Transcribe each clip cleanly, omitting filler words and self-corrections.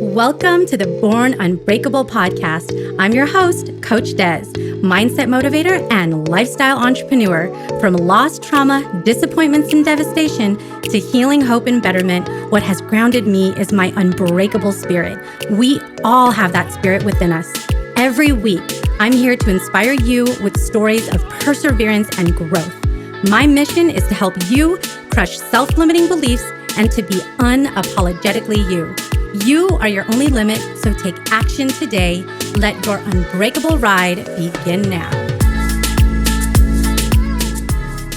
Welcome to the Born Unbreakable podcast. I'm your host, Coach Des, mindset motivator and lifestyle entrepreneur. From loss, trauma, disappointments, and devastation to healing, hope, and betterment, what has grounded me is my unbreakable spirit. We all have that spirit within us. Every week, I'm here to inspire you with stories of perseverance and growth. My mission is to help you crush self-limiting beliefs and to be unapologetically you. You are your only limit, so take action today. Let your unbreakable ride begin now.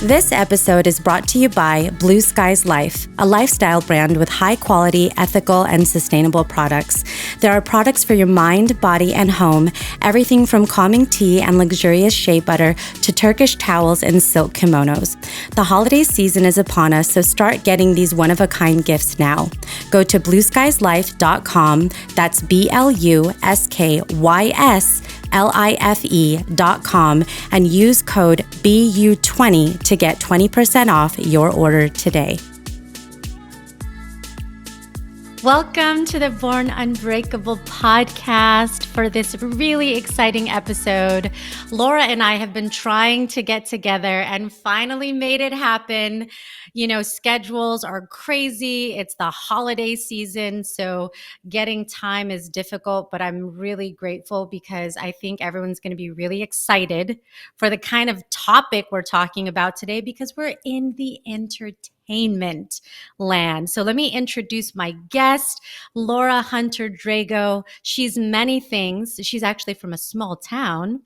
This episode is brought to you by Blue Skies Life, a lifestyle brand with high-quality, ethical, and sustainable products. There are products for your mind, body, and home, everything from calming tea and luxurious shea butter to Turkish towels and silk kimonos. The holiday season is upon us, so start getting these one-of-a-kind gifts now. Go to blueskieslife.com, that's BLUSKYSLIFE.com, and use code BU20 to get 20% off your order today. Welcome to the Born Unbreakable podcast for this really exciting episode. Laura and I have been trying to get together and finally made it happen. You know, schedules are crazy. It's the holiday season, so getting time is difficult, but I'm really grateful because I think everyone's going to be really excited for the kind of topic we're talking about today because we're in the entertainment land. So let me introduce my guest, Laura Hunter Drago. She's many things. She's actually from a small town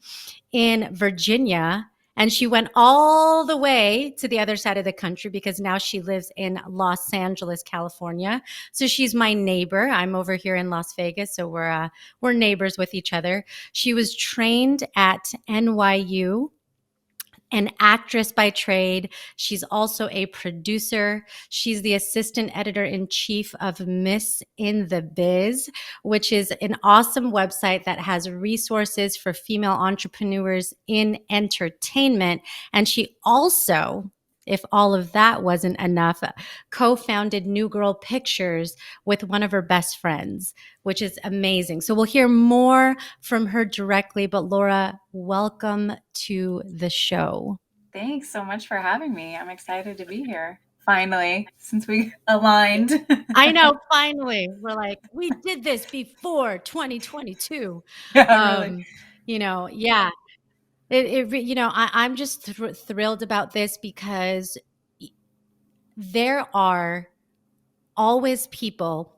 in Virginia, and she went all the way to the other side of the country because now she lives in Los Angeles, California. So she's my neighbor. I'm over here in Las Vegas, so we're neighbors with each other. She was trained at NYU, an actress by trade. She's also a producer. She's the assistant editor-in-chief of Miss in the Biz, which is an awesome website that has resources for female entrepreneurs in entertainment. And she also, if all of that wasn't enough, co-founded New Girl Pictures with one of her best friends, which is amazing. So we'll hear more from her directly, but Laura, welcome to the show. Thanks so much for having me. I'm excited to be here. Finally, since we aligned. I know, finally. We're like, we did this before 2022. Yeah, really. You know, yeah. I'm just thrilled about this because there are always people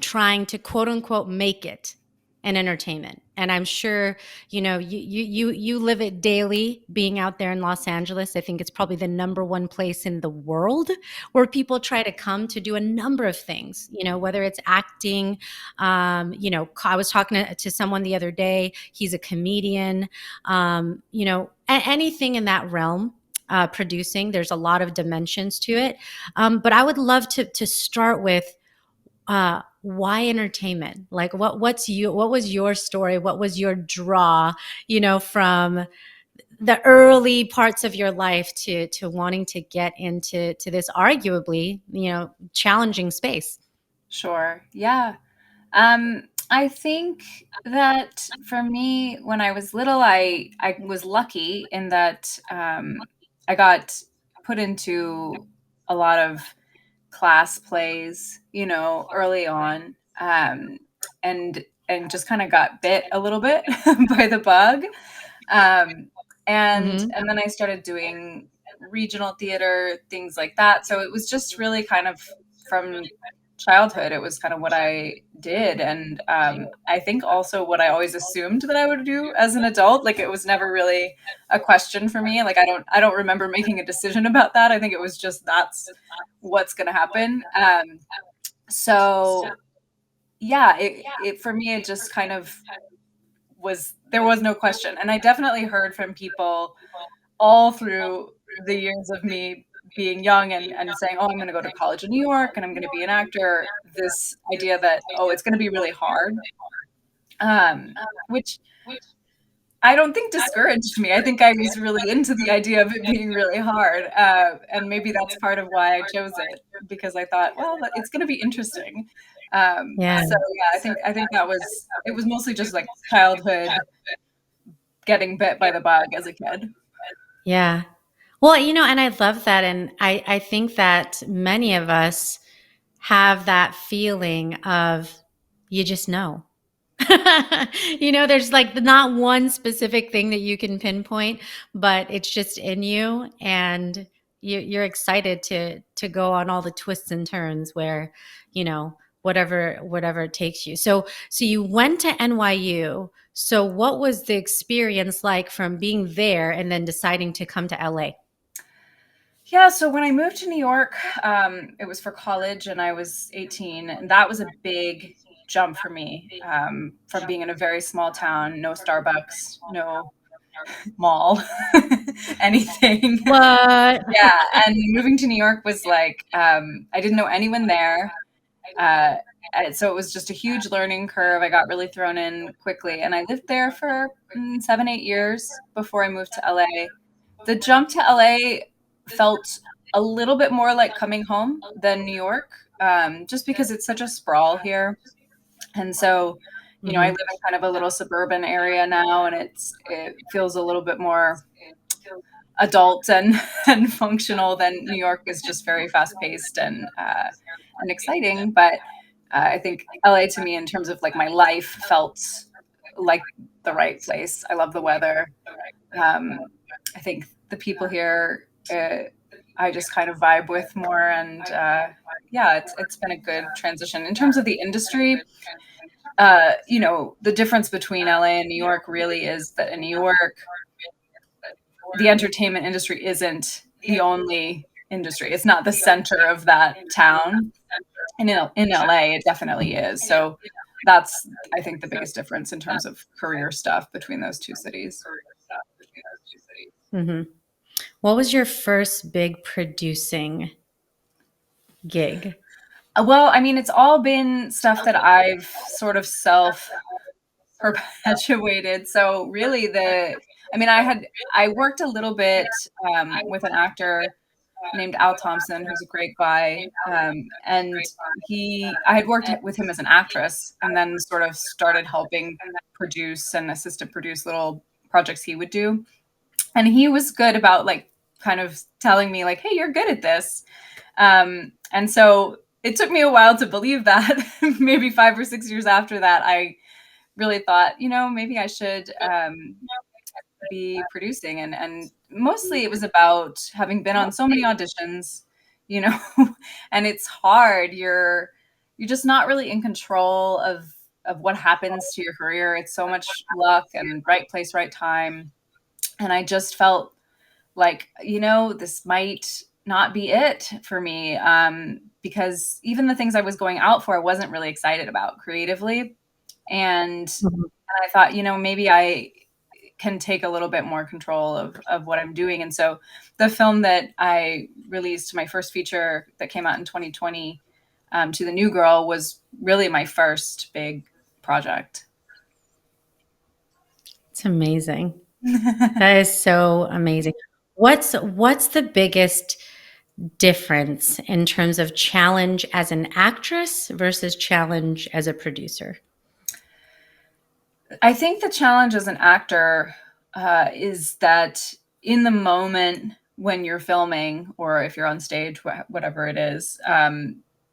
trying to quote unquote make it in entertainment. And I'm sure, you know, you live it daily being out there in Los Angeles. I think it's probably the number one place in the world where people try to come to do a number of things, you know, whether it's acting, you know, I was talking to someone the other day, he's a comedian, you know, anything in that realm. Producing, there's a lot of dimensions to it. But I would love to start with why entertainment? Like what was your story? What was your draw, you know, from the early parts of your life to wanting to get into this arguably, you know, challenging space? Sure. Yeah. I think that for me, when I was little, I was lucky in that I got put into a lot of class plays, you know, early on, and just kind of got bit a little bit by the bug, and then I started doing regional theater, things like that. So it was just really kind of from childhood, it was kind of what I did, and I think also what I always assumed that I would do as an adult. Like it was never really a question for me. Like I don't remember making a decision about that. I think it was just that's what's going to happen. So yeah, it for me it just kind of there was no question, and I definitely heard from people all through the years of me being young and saying, oh, I'm going to go to college in New York and I'm going to be an actor, this idea that, oh, it's going to be really hard, which I don't think discouraged me. I think I was really into the idea of it being really hard. And maybe that's part of why I chose it, because I thought, well, it's going to be interesting. Yeah. So yeah, I think it was mostly just like childhood getting bit by the bug as a kid. Yeah. Well, and I love that. And I think that many of us have that feeling of you just know. There's like not one specific thing that you can pinpoint, but it's just in you, and you're excited to go on all the twists and turns where, whatever it takes you. So you went to NYU. So what was the experience like from being there and then deciding to come to LA? Yeah, so when I moved to New York, it was for college and I was 18, and that was a big jump for me, from being in a very small town, no Starbucks, no mall, anything. What? Yeah, and moving to New York was like, I didn't know anyone there. Uh, so it was just a huge learning curve. I got really thrown in quickly, and I lived there for 7, 8 years before I moved to LA. The jump to LA felt a little bit more like coming home than New York, just because it's such a sprawl here. And so, I live Mhm. in kind of a little suburban area now, and it feels a little bit more adult and and functional than New York is just very fast paced and exciting. But I think LA to me, in terms of like my life, felt like the right place. I love the weather. Um, I think the people here, I just kind of vibe with more, and yeah, it's been a good transition in terms of the industry. The difference between LA and New York really is that in New York, the entertainment industry isn't the only industry. It's not the center of that town. And in LA, it definitely is. So that's, I think, the biggest difference in terms of career stuff between those two cities. Mhm. What was your first big producing gig? Well, I mean, it's all been stuff that I've sort of self perpetuated. So really, I worked a little bit with an actor named Al Thompson, who's a great guy. And I had worked with him as an actress, and then sort of started helping produce and assistant produce little projects he would do. And he was good about like kind of telling me like, "Hey, you're good at this." And so it took me a while to believe that. Maybe 5 or 6 years after that, I really thought, maybe I should be producing, and mostly it was about having been on so many auditions, you know and it's hard. You're just not really in control of what happens to your career. It's so much luck and right place, right time. And I just felt like, this might not be it for me, because even the things I was going out for, I wasn't really excited about creatively. And Mhm. I thought, maybe I can take a little bit more control of what I'm doing. And so the film that I released, my first feature that came out in 2020, To the New Girl, was really my first big project. It's amazing. That is so amazing. What's the biggest difference in terms of challenge as an actress versus challenge as a producer? I think the challenge as an actor is that in the moment when you're filming, or if you're on stage, whatever it is,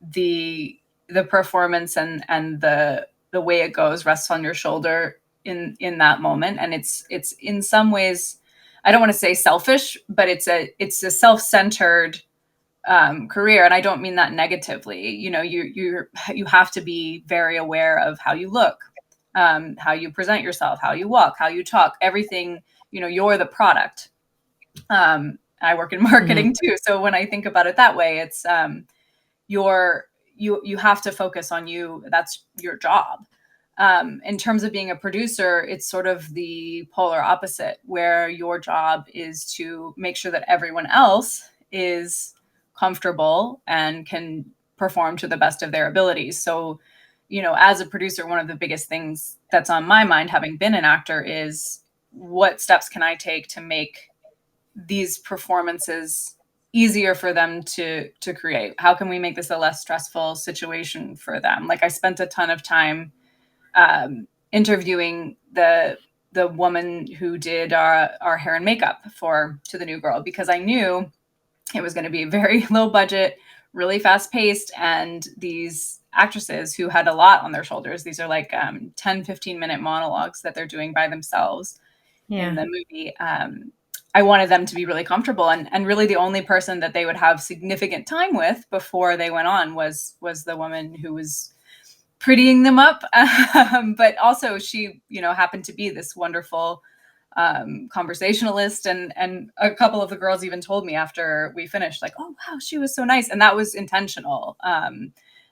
the the performance and the way it goes rests on your shoulder in that moment. And it's in some ways, I don't want to say selfish, but it's a self-centered career. And I don't mean that negatively. You have to be very aware of how you look, how you present yourself, how you walk, how you talk, everything. You're the product. I work in Mhm. marketing too, so when I think about it that way, it's you're you have to focus on you. That's your job. In terms of being a producer, it's sort of the polar opposite, where your job is to make sure that everyone else is comfortable and can perform to the best of their abilities. So, as a producer, one of the biggest things that's on my mind, having been an actor, is what steps can I take to make these performances easier for them to create? How can we make this a less stressful situation for them? Like, I spent a ton of time interviewing the woman who did our hair and makeup to the new girl, because I knew it was going to be very low budget, really fast paced, and these actresses who had a lot on their shoulders. These are like 10, 15-minute monologues that they're doing by themselves in the movie. I wanted them to be really comfortable, and really the only person that they would have significant time with before they went on was the woman who was prettying them up. But also she, happened to be this wonderful conversationalist, and a couple of the girls even told me after we finished, like, oh wow, she was so nice. And that was intentional,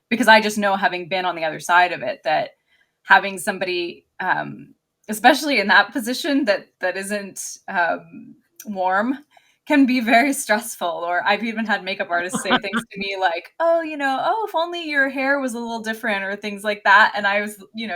because I just know, having been on the other side of it, that having somebody, especially in that position, that isn't warm, can be very stressful. Or I've even had makeup artists say things to me like, oh, if only your hair was a little different, or things like that. And I was, you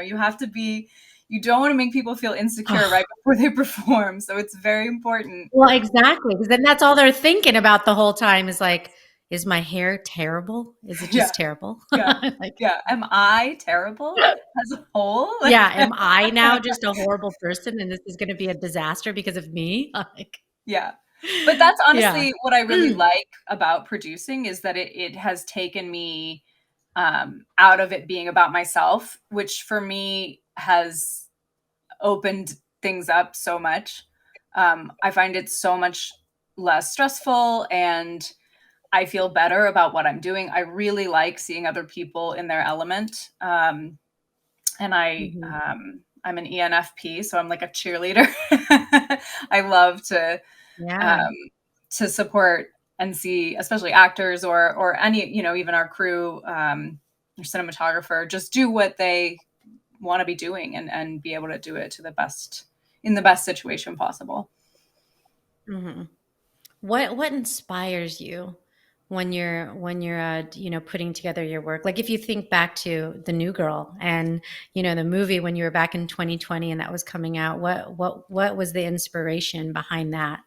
don't want to make people feel insecure right before they perform. So it's very important. Well, exactly. Because then that's all they're thinking about the whole time, is like, is my hair terrible? Is it just terrible? Like, am I terrible as a whole? Like, am I now just a horrible person and this is going to be a disaster because of me? But that's honestly what I really like about producing, is that it has taken me out of it being about myself, which for me has opened things up so much. I find it so much less stressful, and I feel better about what I'm doing. I really like seeing other people in their element. And I'm an ENFP, so I'm like a cheerleader. I love to support and see, especially actors or any, even our crew, or cinematographer, just do what they want to be doing, and be able to do it in the best situation possible. Mm-hmm. What inspires you when you're putting together your work? Like, if you think back to The New Girl and the movie when you were back in 2020 and that was coming out, what was the inspiration behind that?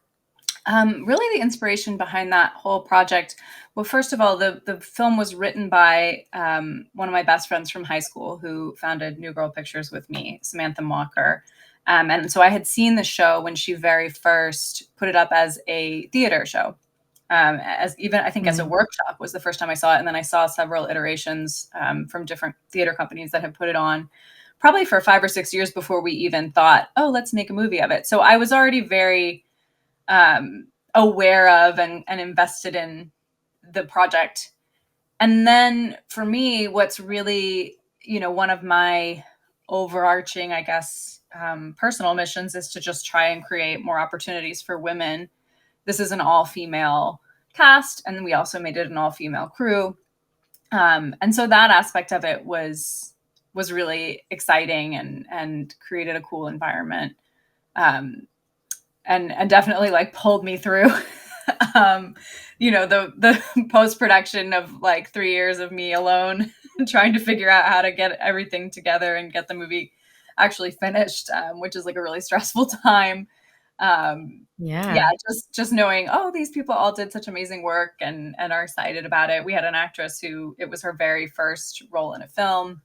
Really, the inspiration behind that whole project, well, first of all, the film was written by one of my best friends from high school, who founded New Girl Pictures with me, Samantha Walker. And so I had seen the show when she very first put it up as a theater show. As a workshop was the first time I saw it. And then I saw several iterations from different theater companies that have put it on, probably for 5 or 6 years before we even thought, oh, let's make a movie of it. So I was already very aware of and invested in the project. And then for me, what's really, one of my overarching, I guess, personal missions is to just try and create more opportunities for women. This is an all-female cast, and we also made it an all-female crew. And so that aspect of it was really exciting, and created a cool environment. And definitely like pulled me through, the post-production of like 3 years of me alone trying to figure out how to get everything together and get the movie actually finished, which is like a really stressful time. Just knowing, oh, these people all did such amazing work and are excited about it. We had an actress who, it was her very first role in a film,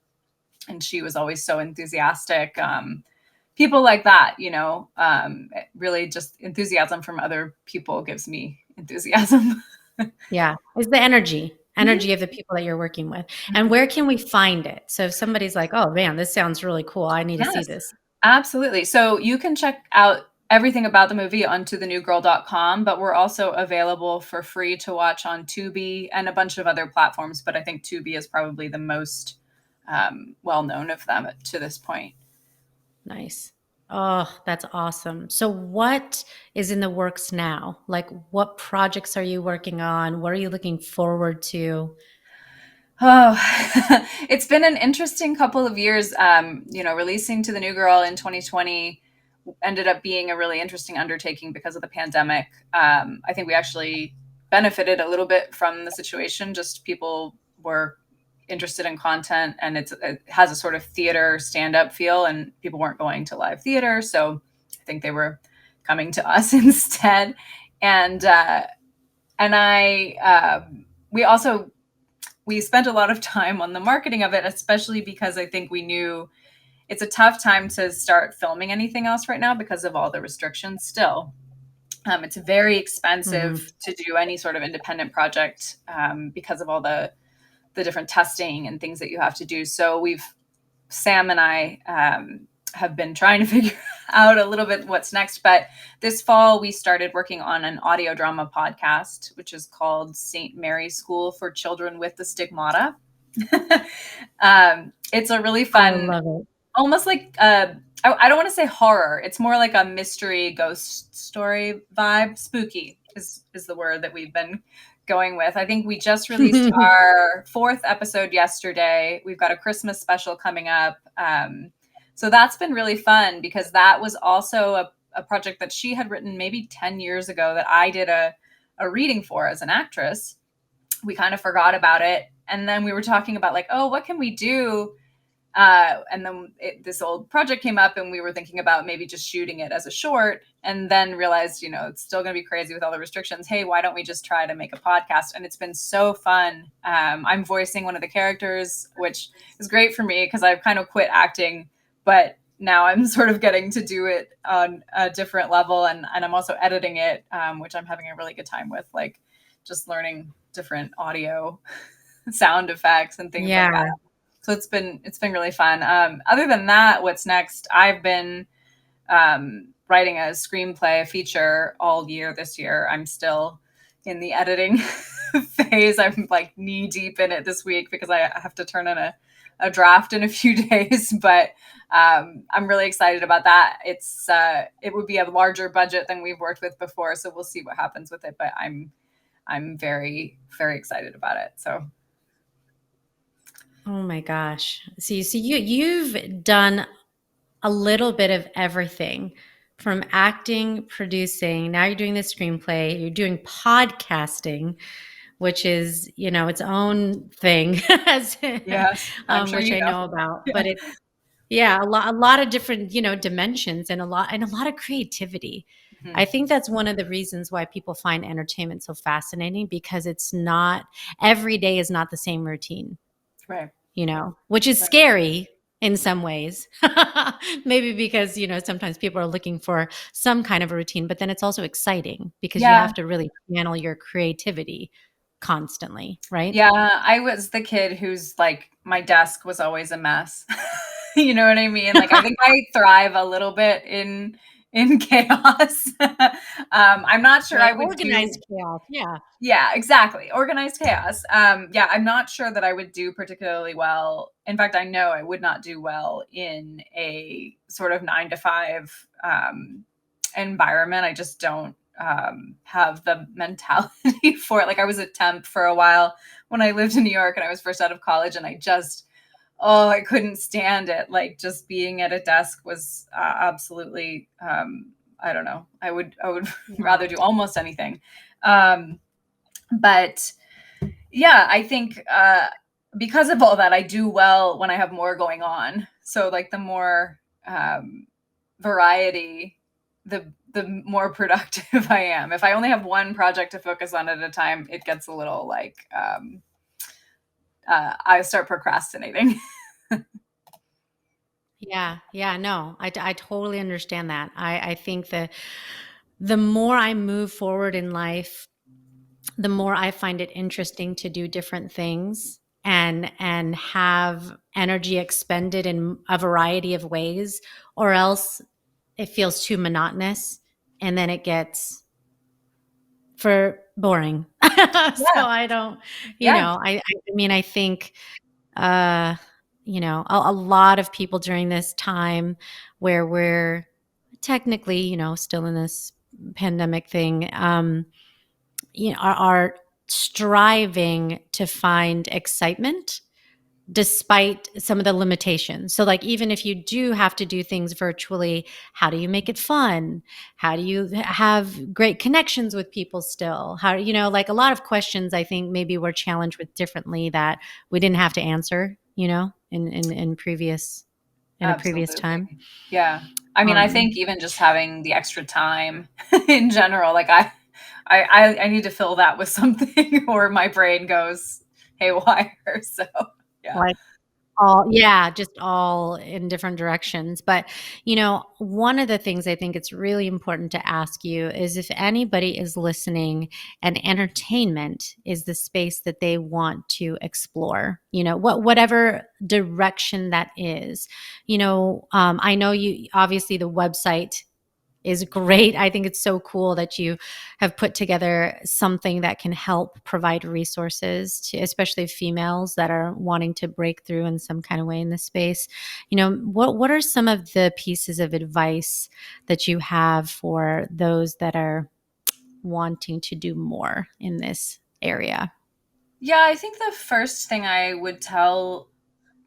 and she was always so enthusiastic. People like that, really just enthusiasm from other people gives me enthusiasm. It's the energy of the people that you're working with. And where can we find it? So if somebody's like, oh man, this sounds really cool, I need to see this. Absolutely. So you can check out everything about the movie on tothenewgirl.com, but we're also available for free to watch on Tubi and a bunch of other platforms. But I think Tubi is probably the most well-known of them to this point. Nice. Oh, that's awesome. So what is in the works now? Like, what projects are you working on? What are you looking forward to? Oh, it's been an interesting couple of years. Releasing To the New Girl in 2020 ended up being a really interesting undertaking because of the pandemic. I think we actually benefited a little bit from the situation. Just people were interested in content, and it has a sort of theater stand-up feel, and people weren't going to live theater. So I think they were coming to us instead. And And we spent a lot of time on the marketing of it, especially because I think we knew it's a tough time to start filming anything else right now because of all the restrictions still. It's very expensive to do any sort of independent project because of all the different testing and things that you have to do. So Sam and I have been trying to figure out a little bit what's next. But this fall, we started working on an audio drama podcast, which is called St. Mary's School for Children with the Stigmata. It's a really fun, I love it. almost like I don't want to say horror. It's more like a mystery ghost story vibe. Spooky is the word that we've been going with. I think we just released our 4th episode yesterday. We've got a Christmas special coming up. So that's been really fun because that was also a project that she had written maybe 10 years ago that I did a reading for as an actress. We kind of forgot about it. And then we were talking about like, oh, what can we do? And then this old project came up and we were thinking about maybe just shooting it as a short, and then realized, it's still going to be crazy with all the restrictions. Hey, why don't we just try to make a podcast? And it's been so fun. I'm voicing one of the characters, which is great for me because I've kind of quit acting, but now I'm sort of getting to do it on a different level. And I'm also editing it, which I'm having a really good time with, like just learning different audio sound effects and things like that. So it's been really fun. Other than that, what's next? I've been writing a screenplay, a feature all year this year. I'm still in the editing phase. I'm like knee deep in it this week because I have to turn in a draft in a few days. But I'm really excited about that. It would be a larger budget than we've worked with before, so we'll see what happens with it. But I'm very, very excited about it. So. Oh my gosh. See, so you've done a little bit of everything from acting, producing, now you're doing the screenplay, you're doing podcasting, which is, its own thing, as Yes, I'm sure which you I know. know about. Yeah. But a lot of different, dimensions and a lot of creativity. Mm-hmm. I think that's one of the reasons why people find entertainment so fascinating, because it's not every day is not the same routine. Right. Which is scary in some ways. Maybe because, sometimes people are looking for some kind of a routine, but then it's also exciting because you have to really channel your creativity constantly, right? Yeah, I was the kid who's like, my desk was always a mess. You know what I mean? Like, I think I thrive a little bit in chaos. I'm not sure I Right, would do. organized chaos, yeah. Yeah, exactly. Organized chaos. Yeah, I'm not sure that I would do particularly well. In fact, I know I would not do well in a sort of 9 to 5 environment. I just don't have the mentality for it. Like, I was a temp for a while when I lived in New York and I was first out of college, and I couldn't stand it. Like, just being at a desk was absolutely, I don't know. I would rather do almost anything. But yeah, I think because of all that, I do well when I have more going on. So like the more variety, the more productive I am. If I only have one project to focus on at a time, it gets a little like I start procrastinating. Yeah, no, I totally understand that. I think that the more I move forward in life, the more I find it interesting to do different things and have energy expended in a variety of ways, or else it feels too monotonous and then it gets for boring. So Yeah. I don't, Yeah. I mean, I think, a lot of people during this time where we're technically, still in this pandemic thing, are striving to find excitement despite some of the limitations. So like, even if you do have to do things virtually, how do you make it fun? How do you have great connections with people still? How, like a lot of questions I think maybe we're challenged with differently that we didn't have to answer, in previous in a previous time. Yeah. I mean, I think even just having the extra time in general, like I need to fill that with something or my brain goes haywire. So yeah. Like just all in different directions. But, one of the things I think it's really important to ask you is if anybody is listening and entertainment is the space that they want to explore, whatever direction that is. I know you obviously the website is great. I think it's so cool that you have put together something that can help provide resources to especially females that are wanting to break through in some kind of way in this space. What are some of the pieces of advice that you have for those that are wanting to do more in this area? Yeah, I think the first thing I would tell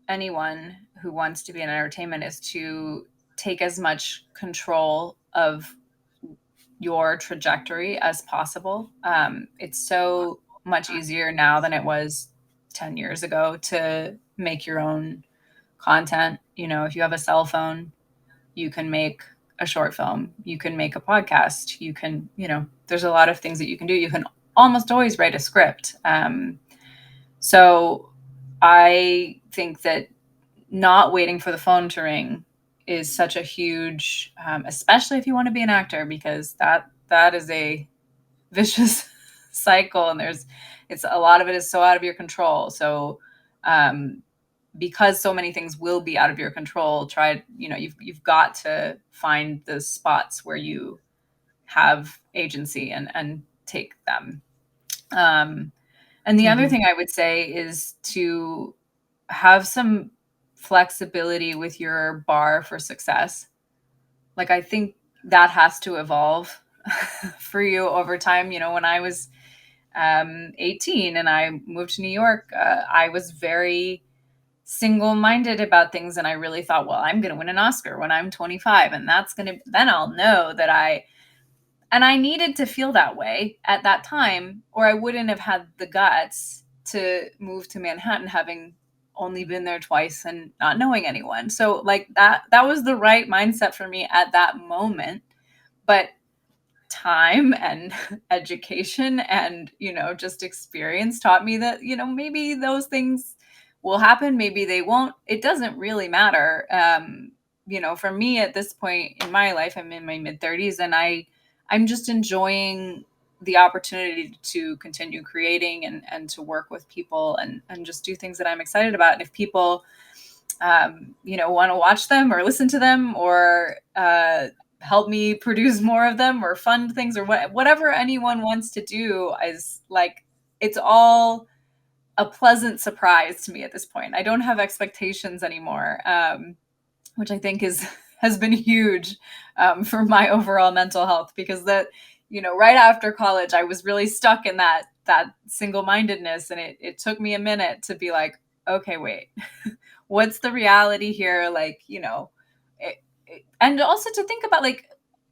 anyone who wants to be in entertainment is to take as much control of your trajectory as possible. It's so much easier now than it was 10 years ago to make your own content. If you have a cell phone, you can make a short film, you can make a podcast, there's a lot of things that you can do. You can almost always write a script. So I think that not waiting for the phone to ring is such a huge, especially if you want to be an actor, because that is a vicious cycle, and it's a lot of it is so out of your control. So because so many things will be out of your control, you've got to find the spots where you have agency and take them. And the other thing I would say is to have some flexibility with your bar for success. Like, I think that has to evolve for you over time. When I was 18 and I moved to New York, I was very single-minded about things. And I really thought, well, I'm going to win an Oscar when I'm 25. And then I'll know that and I needed to feel that way at that time, or I wouldn't have had the guts to move to Manhattan, having only been there twice and not knowing anyone. So like that was the right mindset for me at that moment. But time and education and, just experience taught me that, maybe those things will happen, maybe they won't. It doesn't really matter. For me at this point in my life, I'm in my mid-30s, and I'm just enjoying the opportunity to continue creating and to work with people and just do things that I'm excited about. And if people, want to watch them or listen to them or help me produce more of them or fund things or whatever anyone wants to do, is like, it's all a pleasant surprise to me at this point. I don't have expectations anymore, which I think has been huge for my overall mental health, because right after college, I was really stuck in that single-mindedness. And it took me a minute to be like, okay, wait, what's the reality here? Like, and also to think about, like,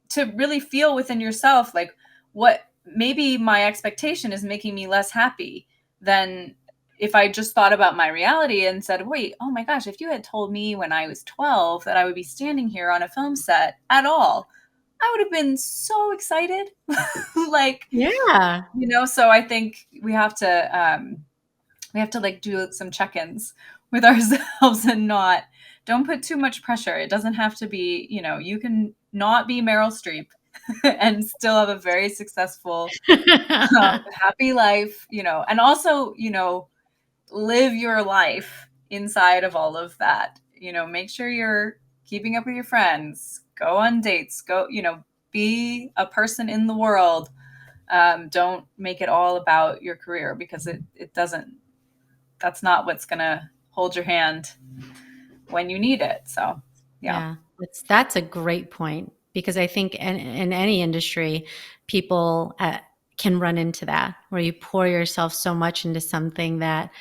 to really feel within yourself, like, what maybe my expectation is making me less happy than if I just thought about my reality and said, wait, oh my gosh, if you had told me when I was 12 that I would be standing here on a film set at all, I would have been so excited. Like, Yeah. So I think we have to like do some check-ins with ourselves and don't put too much pressure. It doesn't have to be, you can not be Meryl Streep and still have a very successful, happy life, and also, live your life inside of all of that. Make sure you're keeping up with your friends, go on dates, be a person in the world. Don't make it all about your career, because it doesn't, that's not what's going to hold your hand when you need it. So, yeah. That's a great point, because I think in any industry, people can run into that, where you pour yourself so much into something that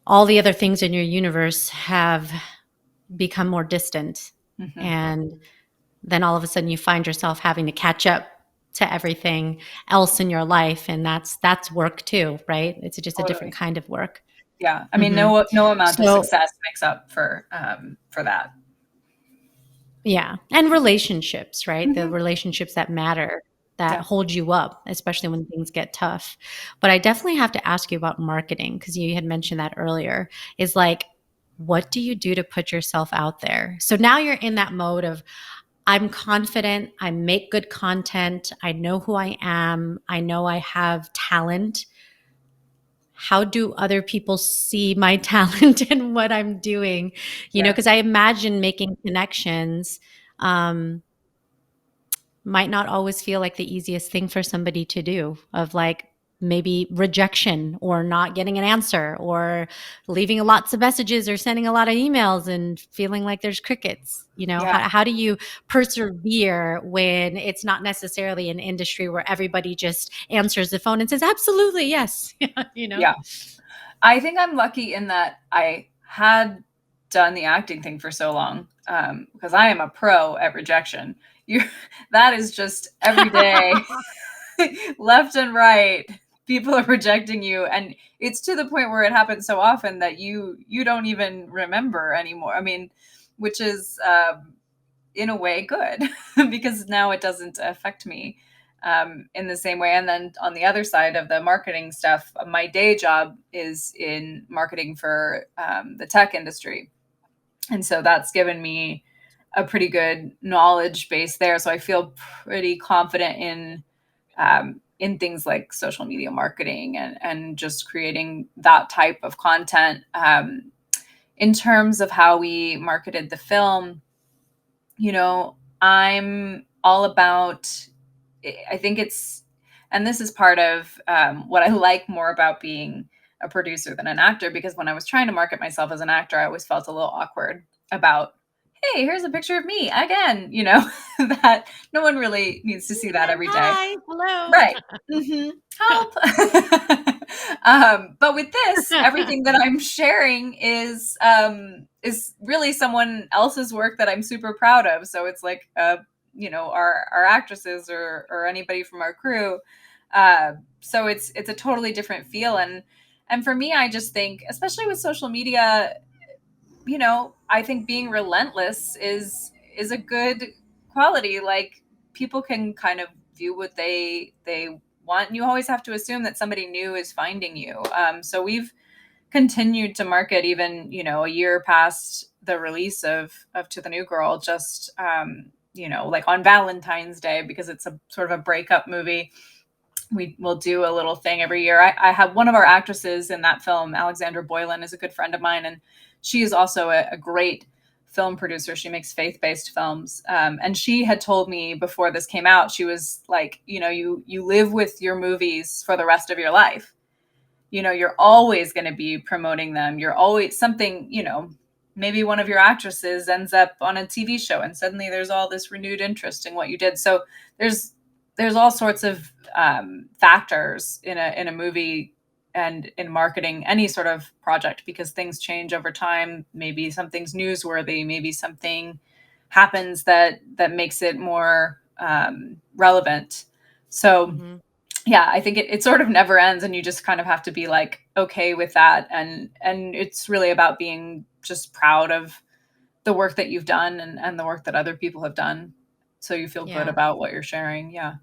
all the other things in your universe have become more distant. Mm-hmm. And then all of a sudden you find yourself having to catch up to everything else in your life. And that's work too, right? It's just Totally. a different kind of work. Yeah. I mean, no amount of success makes up for that. Yeah. And relationships, right? The relationships that matter, that hold you up, especially when things get tough. But I definitely have to ask you about marketing, because you had mentioned that earlier, is like, what do you do to put yourself out there? So now you're in that mode of, I'm confident, I make good content, I know who I am, I know I have talent. How do other people see my talent and what I'm doing? You know, because I imagine making connections might not always feel like the easiest thing for somebody to do, of like maybe rejection or not getting an answer or leaving lots of messages or sending a lot of emails and feeling like there's crickets. You know, how do you persevere when it's not necessarily an industry where everybody just answers the phone and says, absolutely, yes. You know? Yeah. I think I'm lucky in that I had done the acting thing for so long, because I am a pro at rejection. That is just every day, left and right, people are rejecting you, and it's to the point where it happens so often that you don't even remember anymore. I mean, which is in a way good because now it doesn't affect me in the same way. And then on the other side of the marketing stuff, my day job is in marketing for the tech industry. And so that's given me a pretty good knowledge base there. So I feel pretty confident in things like social media marketing and just creating that type of content. In terms of how we marketed the film, you know, I'm all about, I think it's, and this is part of what I like more about being a producer than an actor, because when I was trying to market myself as an actor, I always felt a little awkward about, hey, here's a picture of me again, you know, that no one really needs to see that every day. Hi, hello. Right. Mm-hmm. Help. But with this, everything that I'm sharing is really someone else's work that I'm super proud of. So it's like, you know, our actresses or anybody from our crew. So it's a totally different feel. And for me, I just think, especially with social media, you know, I think being relentless is a good quality. Like, people can kind of view what they want. And you always have to assume that somebody new is finding you. So we've continued to market even, you know, a year past the release of To the New Girl, just you know, like on Valentine's Day, because it's a sort of a breakup movie. We will do a little thing every year. I have one of our actresses in that film, Alexandra Boylan, is a good friend of mine, and she is also a great film producer. She makes faith-based films, and she had told me before this came out, she was like, you know, you live with your movies for the rest of your life. You know, you're always going to be promoting them. You're always something, you know, maybe one of your actresses ends up on a TV show and suddenly there's all this renewed interest in what you did. So there's all sorts of factors in a movie and in marketing any sort of project, because things change over time. Maybe something's newsworthy, maybe something happens that makes it more relevant. So Mm-hmm. yeah, I think it sort of never ends, and you just kind of have to be like okay with that. And it's really about being just proud of the work that you've done and the work that other people have done, so you feel good Yeah. about what you're sharing. Yeah.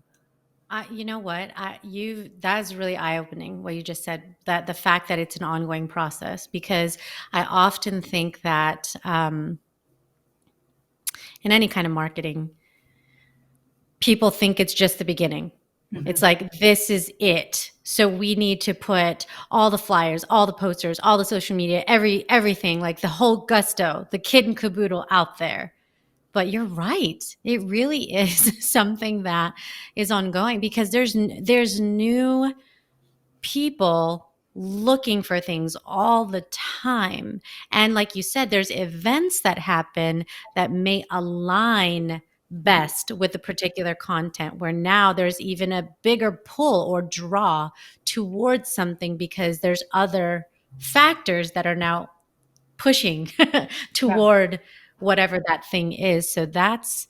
You know what? That is really eye-opening what you just said, that the fact that it's an ongoing process, because I often think that in any kind of marketing, people think it's just the beginning. It's Mm-hmm. like, this is it. So we need to put all the flyers, all the posters, all the social media, everything, like the whole gusto, the kid and caboodle out there. But you're right. It really is something that is ongoing, because there's new people looking for things all the time. And like you said, there's events that happen that may align best with the particular content, where now there's even a bigger pull or draw towards something, because there's other factors that are now pushing Yeah. toward whatever that thing is. So that's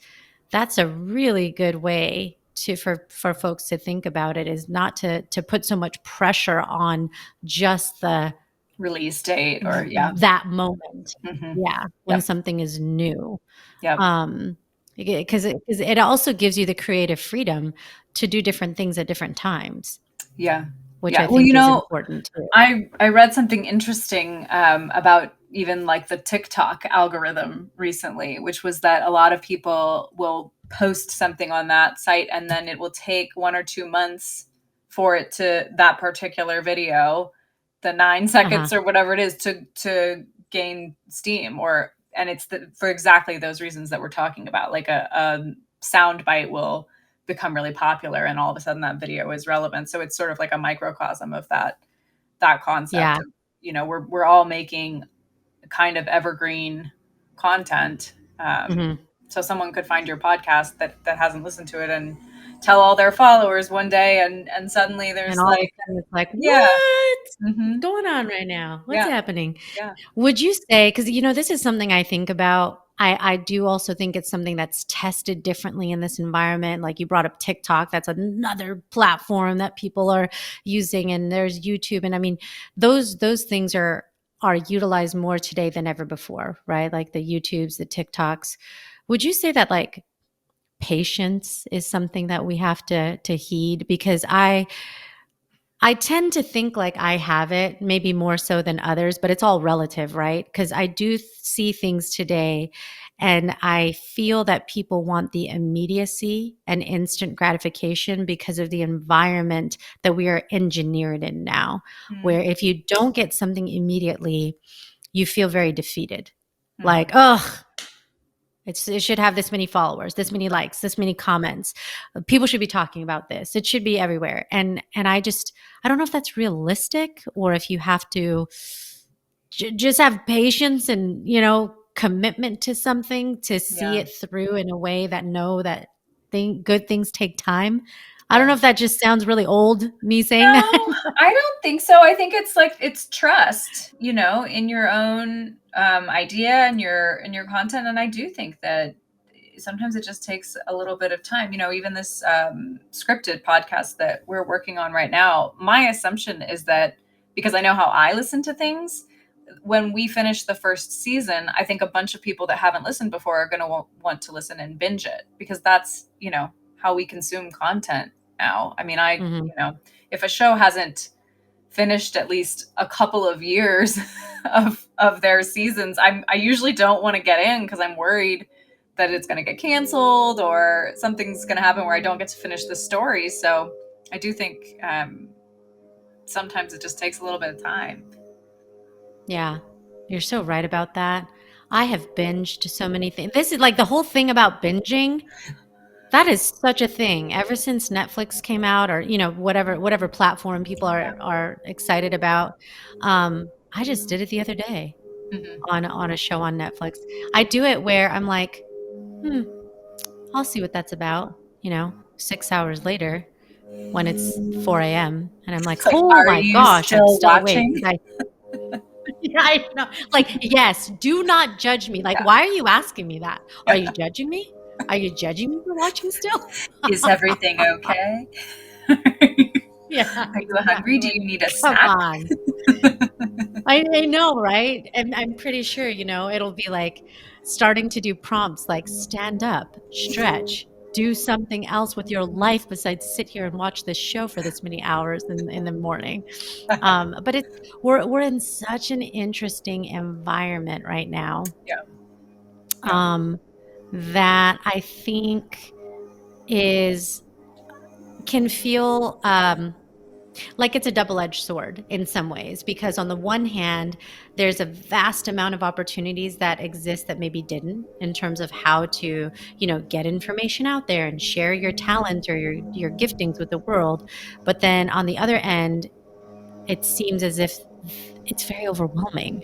a really good way to for folks to think about it, is not to put so much pressure on just the Release date, or yeah. that moment. Mm-hmm. Yeah, when Yep. something is new. Yep. Um because it also gives you the creative freedom to do different things at different times, Yeah. which Yeah. I Well, think is important too. I read something interesting about even like the TikTok algorithm recently, which was that a lot of people will post something on that site and then it will take 1 or 2 months for it to that particular video, the 9 seconds Uh-huh. or whatever it is, to gain steam, or and it's for exactly those reasons that we're talking about. Like a sound bite will become really popular and all of a sudden that video is relevant. So it's sort of like a microcosm of that concept Yeah. of, we're all making kind of evergreen content. Mhm. So someone could find your podcast that hasn't listened to it and tell all their followers one day, and suddenly And there's all of a like, sudden it's like, yeah, "What? hmm, What's going on right now? What's yeah, happening?" yeah, Would you say, because this is something I think about. I do also think it's something that's tested differently in this environment. Like you brought up TikTok, that's another platform that people are using, and there's YouTube. And I mean, those things are utilized more today than ever before, right? Like the YouTubes, the TikToks. Would you say that like patience is something that we have to heed? Because I tend to think like I have it, maybe more so than others, but it's all relative, right? Because I do see things today and I feel that people want the immediacy and instant gratification because of the environment that we are engineered in now, where mm-hmm. if you don't get something immediately, you feel very defeated. Like, oh, it should have this many followers, this many likes, this many comments. People should be talking about this. It should be everywhere. And I don't know if that's realistic or if you have to just have patience and, commitment to something to see Yeah, it through in a way that know that good things take time. I don't yeah. know if that just sounds really old, me saying that. No, I don't think so. I think it's like it's trust, in your own idea and your content. And I do think that sometimes it just takes a little bit of time. Even this scripted podcast that we're working on right now, my assumption is that, because I know how I listen to things, when we finish the first season, I think a bunch of people that haven't listened before are going to want to listen and binge it, because that's, how we consume content now. I mean, Mhm. if a show hasn't finished at least a couple of years of their seasons, I usually don't want to get in because I'm worried that it's going to get canceled or something's going to happen where I don't get to finish the story. So I do think sometimes it just takes a little bit of time. Yeah, you're so right about that. I have binged so many things. This is like the whole thing about binging. That is such a thing. Ever since Netflix came out, or whatever platform people Yeah. are excited about. I just did it the other day Hmm. on a show on Netflix. I do it where I'm like, hmm, I'll see what that's about. 6 hours later when it's 4 a.m. and I'm like, It's like, oh are my you gosh, I'm still still awake. watching? Yeah, I know. Like, yes, do not judge me. Like, Yeah. why are you asking me that? Are Yeah. you judging me? Are you judging me for watching still? Is everything okay? Yeah, Are you hungry? Do exactly. you need a Come snack? on. I know, right? And I'm pretty sure, it'll be like starting to do prompts like stand up, stretch, do something else with your life besides sit here and watch this show for this many hours in the morning. But we're in such an interesting environment right now, Yeah. Yeah. um, that I think is can feel like it's a double-edged sword in some ways, because on the one hand there's a vast amount of opportunities that exist that maybe didn't, in terms of how to get information out there and share your talent or your giftings with the world. But then on the other end, it seems as if it's very overwhelming,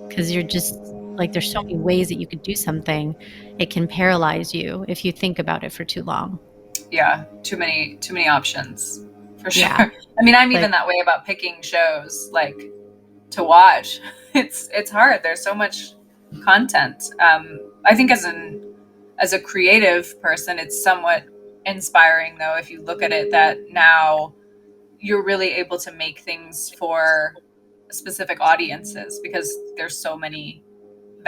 because you're just like, there's so many ways that you could do something. It can paralyze you if you think about it for too long. Yeah. Too many options for sure. Yeah, I mean, I'm even like that way about picking shows like to watch. It's hard. There's so much content. I think as a creative person, it's somewhat inspiring though, if you look at it, that now you're really able to make things for specific audiences because there's so many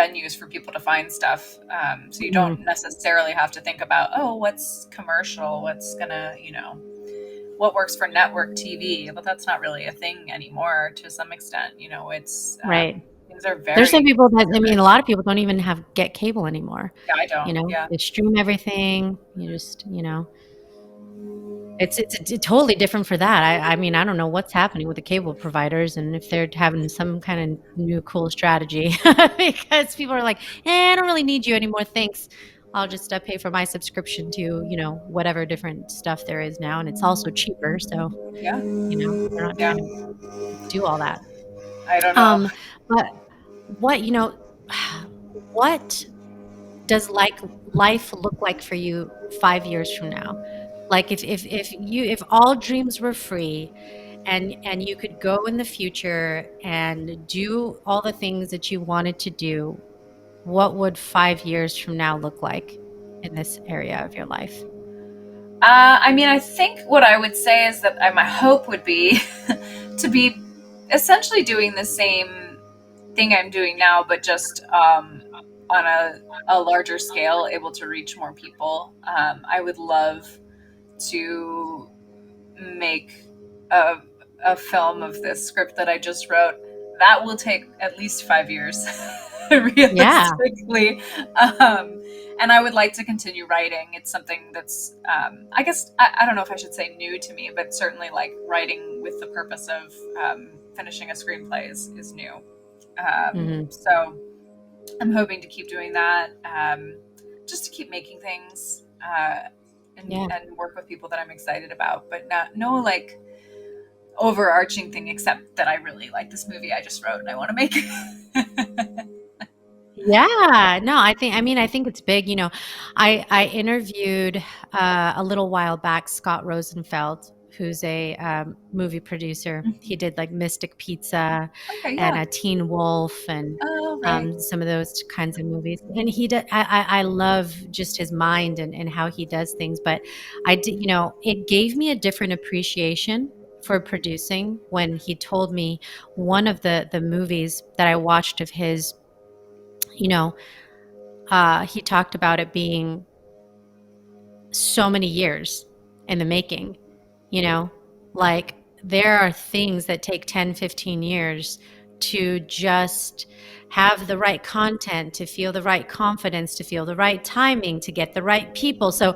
venues for people to find stuff. So you don't necessarily have to think about, oh, what's commercial, what's gonna, what works for network TV. But that's not really a thing anymore to some extent. It's Right. things are There's some very people that, different. a lot of people don't even get cable anymore. Yeah, I don't. Yeah. They stream everything. You just, it's totally different for that. I mean, I don't know what's happening with the cable providers and if they're having some kind of new cool strategy because people are like, I don't really need you anymore. Thanks. I'll just pay for my subscription to, whatever different stuff there is now. And it's also cheaper. So, Yeah. they're not Yeah. trying to do all that. I don't know. Um, but what, what does life look like for you 5 years from now? Like if all dreams were free and you could go in the future and do all the things that you wanted to do, what would 5 years from now look like in this area of your life? I mean, I think what I would say is that my hope would be to be essentially doing the same thing I'm doing now, but just on a larger scale, able to reach more people. I would love to make a, a film of this script that I just wrote. That will take at least 5 years, Yeah. realistically. And I would like to continue writing. It's something that's, I guess, I don't know if I should say new to me, but certainly like writing with the purpose of finishing a screenplay is new. Hmm. So I'm hoping to keep doing that, just to keep making things Yeah. and work with people that I'm excited about, but no like overarching thing except that I really like this movie I just wrote and I want to make it. Yeah, no, I think it's big. I interviewed a little while back Scott Rosenfeld, who's a movie producer. He did like Mystic Pizza Okay, and yeah. Teen Wolf and Oh, right. some of those kinds of movies. And he did. I love just his mind and how he does things. But I did, it gave me a different appreciation for producing when he told me one of the movies that I watched of his. You know, he talked about it being so many years in the making, you know, like there are things that take 10, 15 years to just have the right content, to feel the right confidence, to feel the right timing, to get the right people. So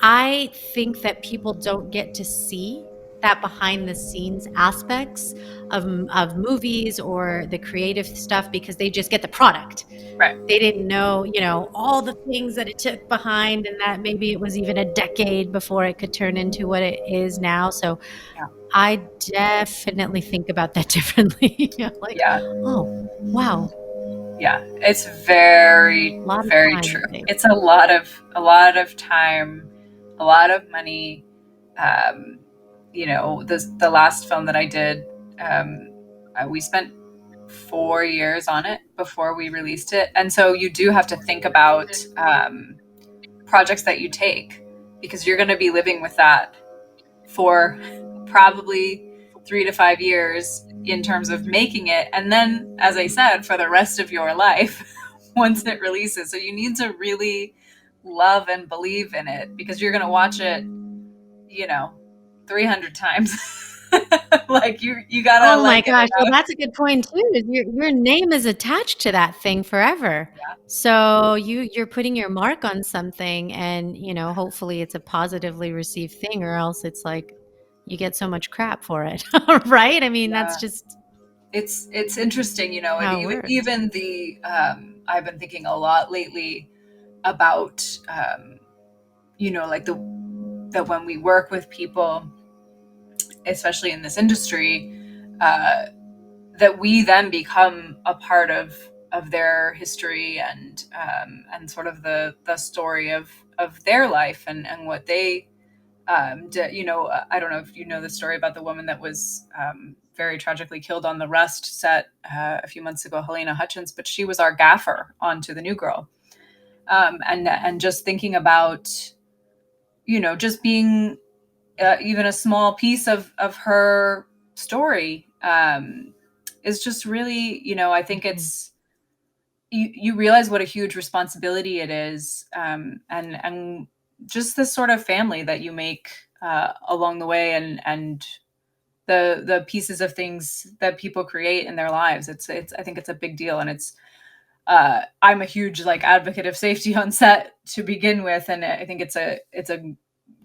I think that people don't get to see that behind the scenes aspects of movies or the creative stuff because they just get the product. Right. They didn't know, all the things that it took behind and that maybe it was even a decade before it could turn into what it is now. So Yeah. I definitely think about that differently. Like, Yeah. oh, wow, Yeah. It's very, a lot of very time true. saved. It's a lot of time, a lot of money. Um, the last film that I did, we spent 4 years on it before we released it. And so you do have to think about projects that you take because you're going to be living with that for probably 3 to 5 years in terms of making it. And then, as I said, for the rest of your life once it releases. So you need to really love and believe in it because you're going to watch it, 300 times. Like you gotta Oh my like it gosh. Well, enough. that's a good point too. Is your name is attached to that thing forever. Yeah. So you're putting your mark on something and, hopefully it's a positively received thing or else it's like you get so much crap for it. Right? I mean, that's Yeah. just It's interesting, and how it even works. even the I've been thinking a lot lately about like that when we work with people, especially in this industry, uh, that we then become a part of their history and sort of the story of their life and what they I don't know if you know the story about the woman that was very tragically killed on the Rust set a few months ago, Helena Hutchins, but she was our gaffer onto The New Girl. And just thinking about, just being even a small piece of her story is just really, I think Mhm. you realize what a huge responsibility it is, and just this sort of family that you make along the way, and the pieces of things that people create in their lives. It's I think it's a big deal, and I'm a huge like advocate of safety on set to begin with, and I think it's a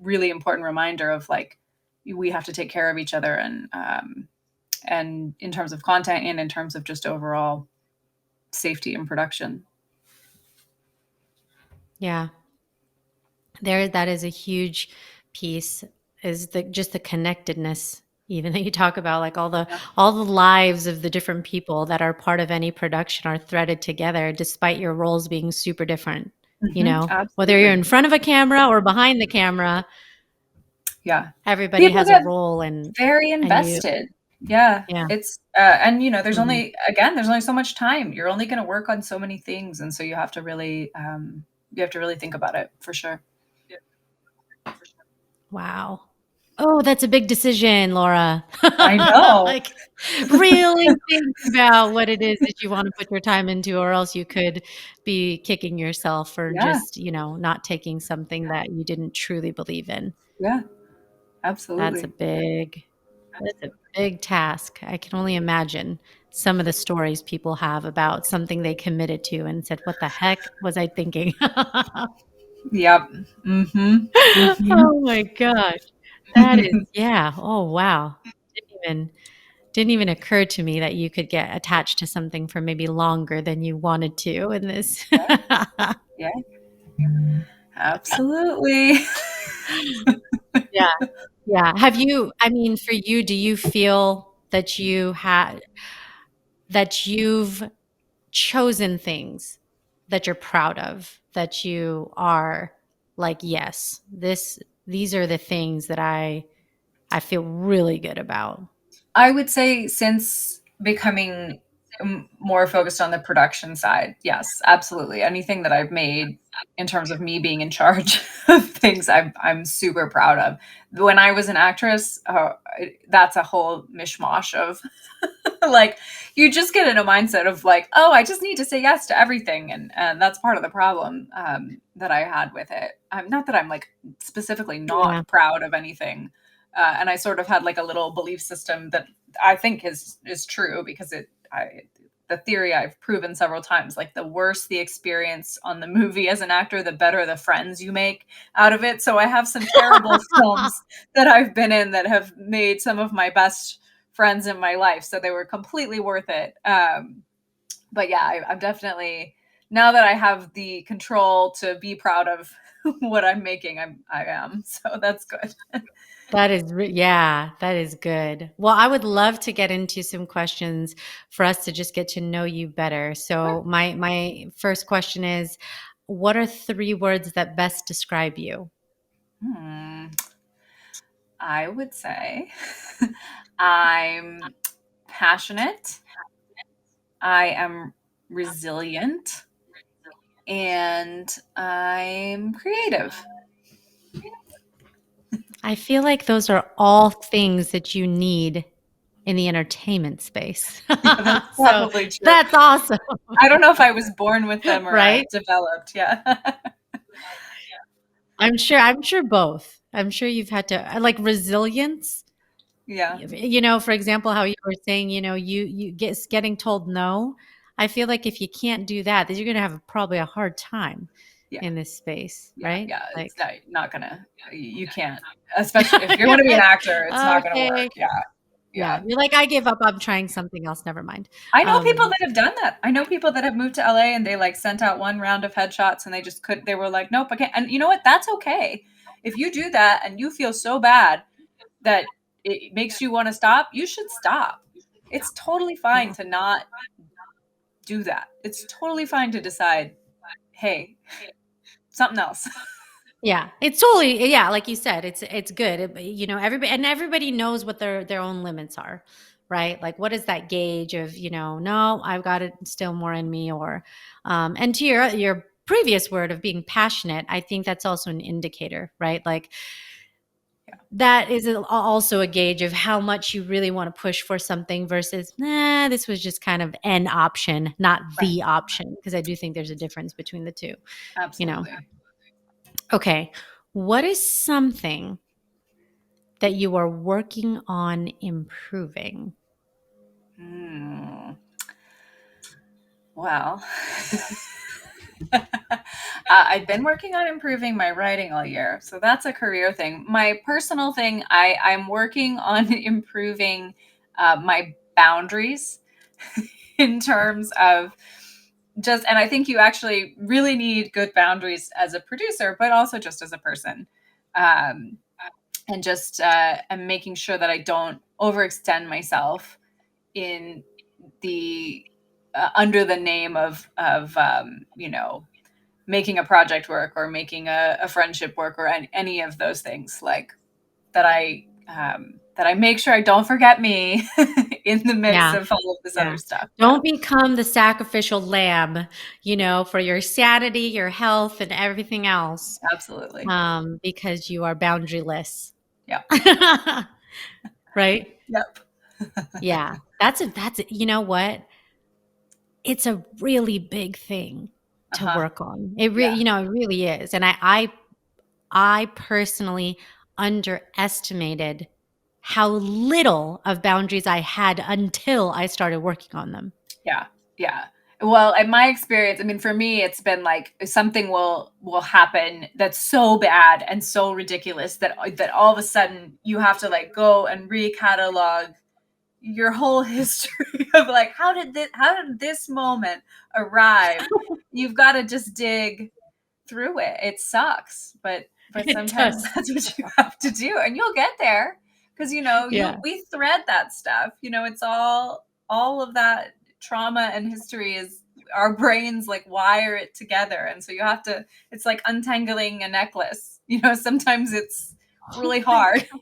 really important reminder of like we have to take care of each other, and in terms of content and in terms of just overall safety and production. Yeah. That is a huge piece, is just the connectedness, even that you talk about, like all the Yeah. lives of the different people that are part of any production are threaded together despite your roles being super different, whether you're Absolutely. in front of a camera or behind the camera, Yeah. everybody People has a get role, and very you invested. Yeah. yeah. It's and Mhm. there's only so much time. You're only going to work on so many things, and so you have to really think about it for sure. Wow. Oh, that's a big decision, Laura. I know. Like, really think about what it is that you wanna put your time into, or else you could be kicking yourself for Yeah. just, not taking something that you didn't truly believe in. Yeah. That's a Absolutely. big that's a big task. I can only imagine some of the stories people have about something they committed to and said, "What the heck was I thinking?" Yep. Mhm. Mhm. Oh my gosh. That is yeah. Oh, wow. Didn't even occur to me that you could get attached to something for maybe longer than you wanted to in this. Yeah. Absolutely. Yeah, yeah. I mean, for you, do you feel that you've chosen things that you're proud of, that you are like, "Yes, these are the things that I feel really good about." I would say since becoming more focused on the production side, yes, absolutely. Anything that I've made in terms of me being in charge of things, I'm super proud of. When I was an actress, that's a whole mishmash of like you just get in a mindset of like, oh, I just need to say yes to everything, and that's part of the problem that I had with it. Not that I'm like specifically Yeah. not proud of anything, and I sort of had like a little belief system that I think is true because the theory I've proven several times, like the worse the experience on the movie as an actor, the better the friends you make out of it. So I have some terrible films that I've been in that have made some of my best friends in my life, so they were completely worth it. But yeah, I'm definitely, now that I have the control to be proud of what I'm making, I am. So that's good. Yeah, that is good. Well, I would love to get into some questions for us to just get to know you better. So my first question is, what are 3 words that best describe you? Hmm. I would say I'm passionate, I am resilient, and I'm creative. I feel like those are all things that you need in the entertainment space. Yeah, that's So probably true. that's awesome, I don't know if I was born with them or right? developed. Yeah. I'm sure both. I'm sure you've had to like resilience. Yeah. For example, how you were saying, you getting told no. I feel like if you can't do that, then you're gonna have probably a hard time Yeah. in this space, Yeah. right? Yeah. Like, It's not gonna, you can't, especially if you're going to be an like, actor, it's not going to work. okay, Yeah. yeah, Yeah. you're like, I give up. I'm trying something else. Never mind. I know people Um, that have done that. I know people that have moved to LA and they like sent out one round of headshots and they just couldn't, they were like, nope, I can't. And you know what? That's okay. If you do that and you feel so bad that it makes you want to stop, you should stop. It's totally fine yeah. to not do that. It's totally fine to decide, hey, something else. Yeah, it's totally yeah, like you said, it's good. Everybody knows what their own limits are, right? Like, what is that gauge of, no, I've got it still more in me, or and to your previous word of being passionate, I think that's also an indicator, right? Like, that is also a gauge of how much you really want to push for something versus, this was just kind of an option, not Right. the option. Because I do think there's a difference between the two, you know? Absolutely. Okay. What is something that you are working on improving? Well, I've been working on improving my writing all year. So that's a career thing. My personal thing, I'm working on improving my boundaries in terms of just, and I think you actually really need good boundaries as a producer, but also just as a person. Um, and just I'm making sure that I don't overextend myself in the under the name of making a project work or making a friendship work or any of those things, like that I make sure I don't forget me in the midst Yeah. of all of this Yeah. other stuff. Don't become the sacrificial lamb, for your sanity, your health, and everything else, Absolutely. because you are boundaryless. Yep. Right? Yep. Yeah. You know what? It's a really big thing to Uh-huh. work on. Yeah. It really is. And I personally underestimated how little of boundaries I had until I started working on them. Yeah. Yeah. Well, in my experience, I mean, for me, it's been like something will happen that's so bad and so ridiculous that all of a sudden you have to like go and recatalog your whole history of like how did this moment arrive. You've got to just dig through it. It sucks, but It sometimes does. that's what you have to do, and you'll get there because Yeah. we thread that stuff. It's all of that trauma and history is our brains like wire it together, and so you have to. It's like untangling a necklace. Sometimes it's Oh really my hard. God.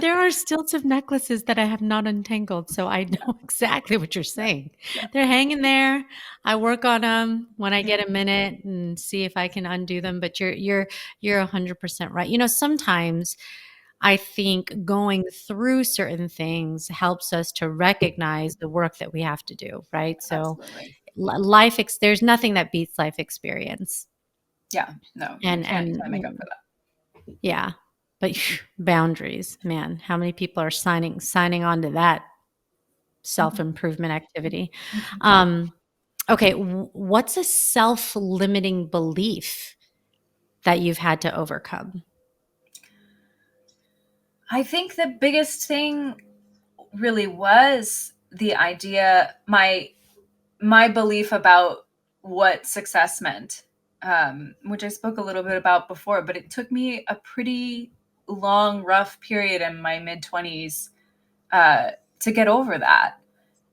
There are stilts of necklaces that I have not untangled, so I know exactly what you're Yeah, saying. yeah, They're hanging there. I work on them when I yeah. get a minute and see if I can undo them. But you're 100% right. Sometimes I think going through certain things helps us to recognize the work that we have to do, right? So Absolutely. there's nothing that beats life experience. Yeah. No, you can't make up And for that. yeah, but boundaries, man, how many people are signing on to that self-improvement activity? Um, okay, what's a self-limiting belief that you've had to overcome? I think the biggest thing really was the idea, my belief about what success meant, which I spoke a little bit about before, but it took me a pretty long, rough period in my mid 20s to get over that.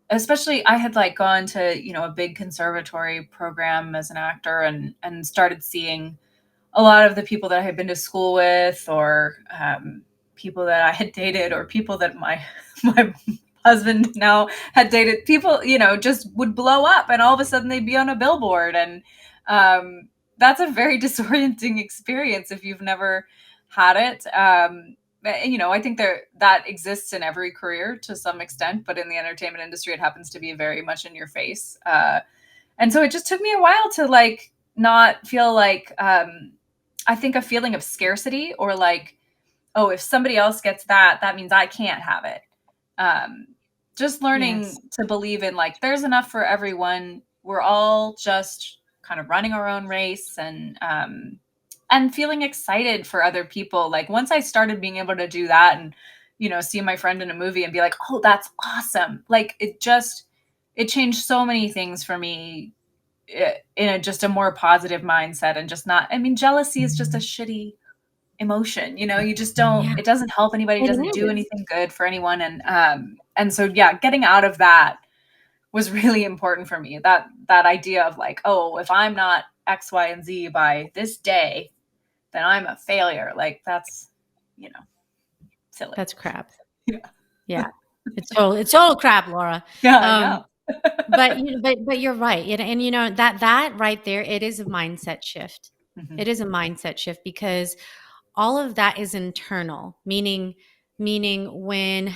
Especially, I had like gone to a big conservatory program as an actor, and started seeing a lot of the people that I had been to school with, or people that I had dated, or people that my my husband now had dated. People, just would blow up, and all of a sudden they'd be on a billboard, and that's a very disorienting experience if you've never had it. I think that exists in every career to some extent, but in the entertainment industry, it happens to be very much in your face. And so it just took me a while to like not feel like I think a feeling of scarcity, or like, oh, if somebody else gets that, that means I can't have it. Um, just learning Yes. to believe in like there's enough for everyone. We're all just kind of running our own race, and feeling excited for other people. Like once I started being able to do that, and see my friend in a movie and be like, oh, that's awesome. Like it changed so many things for me, in just a more positive mindset, and just not, I mean, jealousy is just a shitty emotion. You just don't, Yeah, it doesn't help anybody, it doesn't do is. anything good for anyone. And so, yeah, getting out of that was really important for me. That idea of like, oh, if I'm not X, Y, and Z by this day, then I'm a failure. Like that's, silly. That's crap. Yeah. Yeah. It's total crap, Laura. Yeah, I Um, know. but you're right. And that right there, it is a mindset shift. Mhm. It is a mindset shift because all of that is internal, meaning when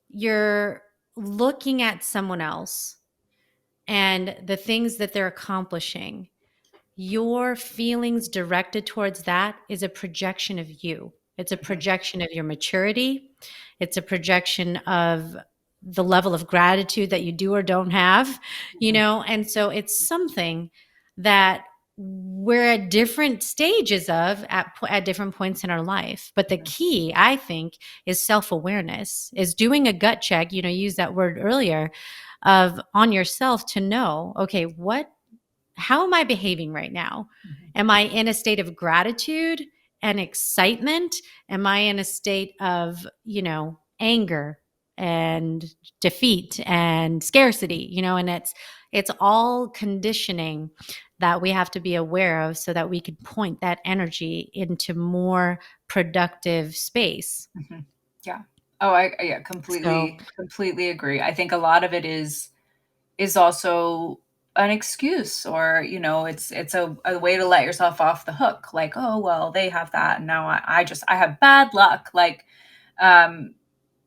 you're looking at someone else and the things that they're accomplishing, your feelings directed towards that is a projection of you. It's a projection of your maturity. It's a projection of the level of gratitude that you do or don't have, and so it's something that we're at different stages of at different points in our life. But the key, I think, is self-awareness, is doing a gut check, you used that word earlier, of on yourself to know, okay, how am I behaving right now? Am I in a state of gratitude and excitement? Am I in a state of, anger and defeat and scarcity, and it's all conditioning that we have to be aware of so that we can point that energy into more productive space. Yeah. Oh, I So, completely agree. I think a lot of it is also an excuse, or it's a way to let yourself off the hook, like, oh well, they have that and now I have bad luck, like,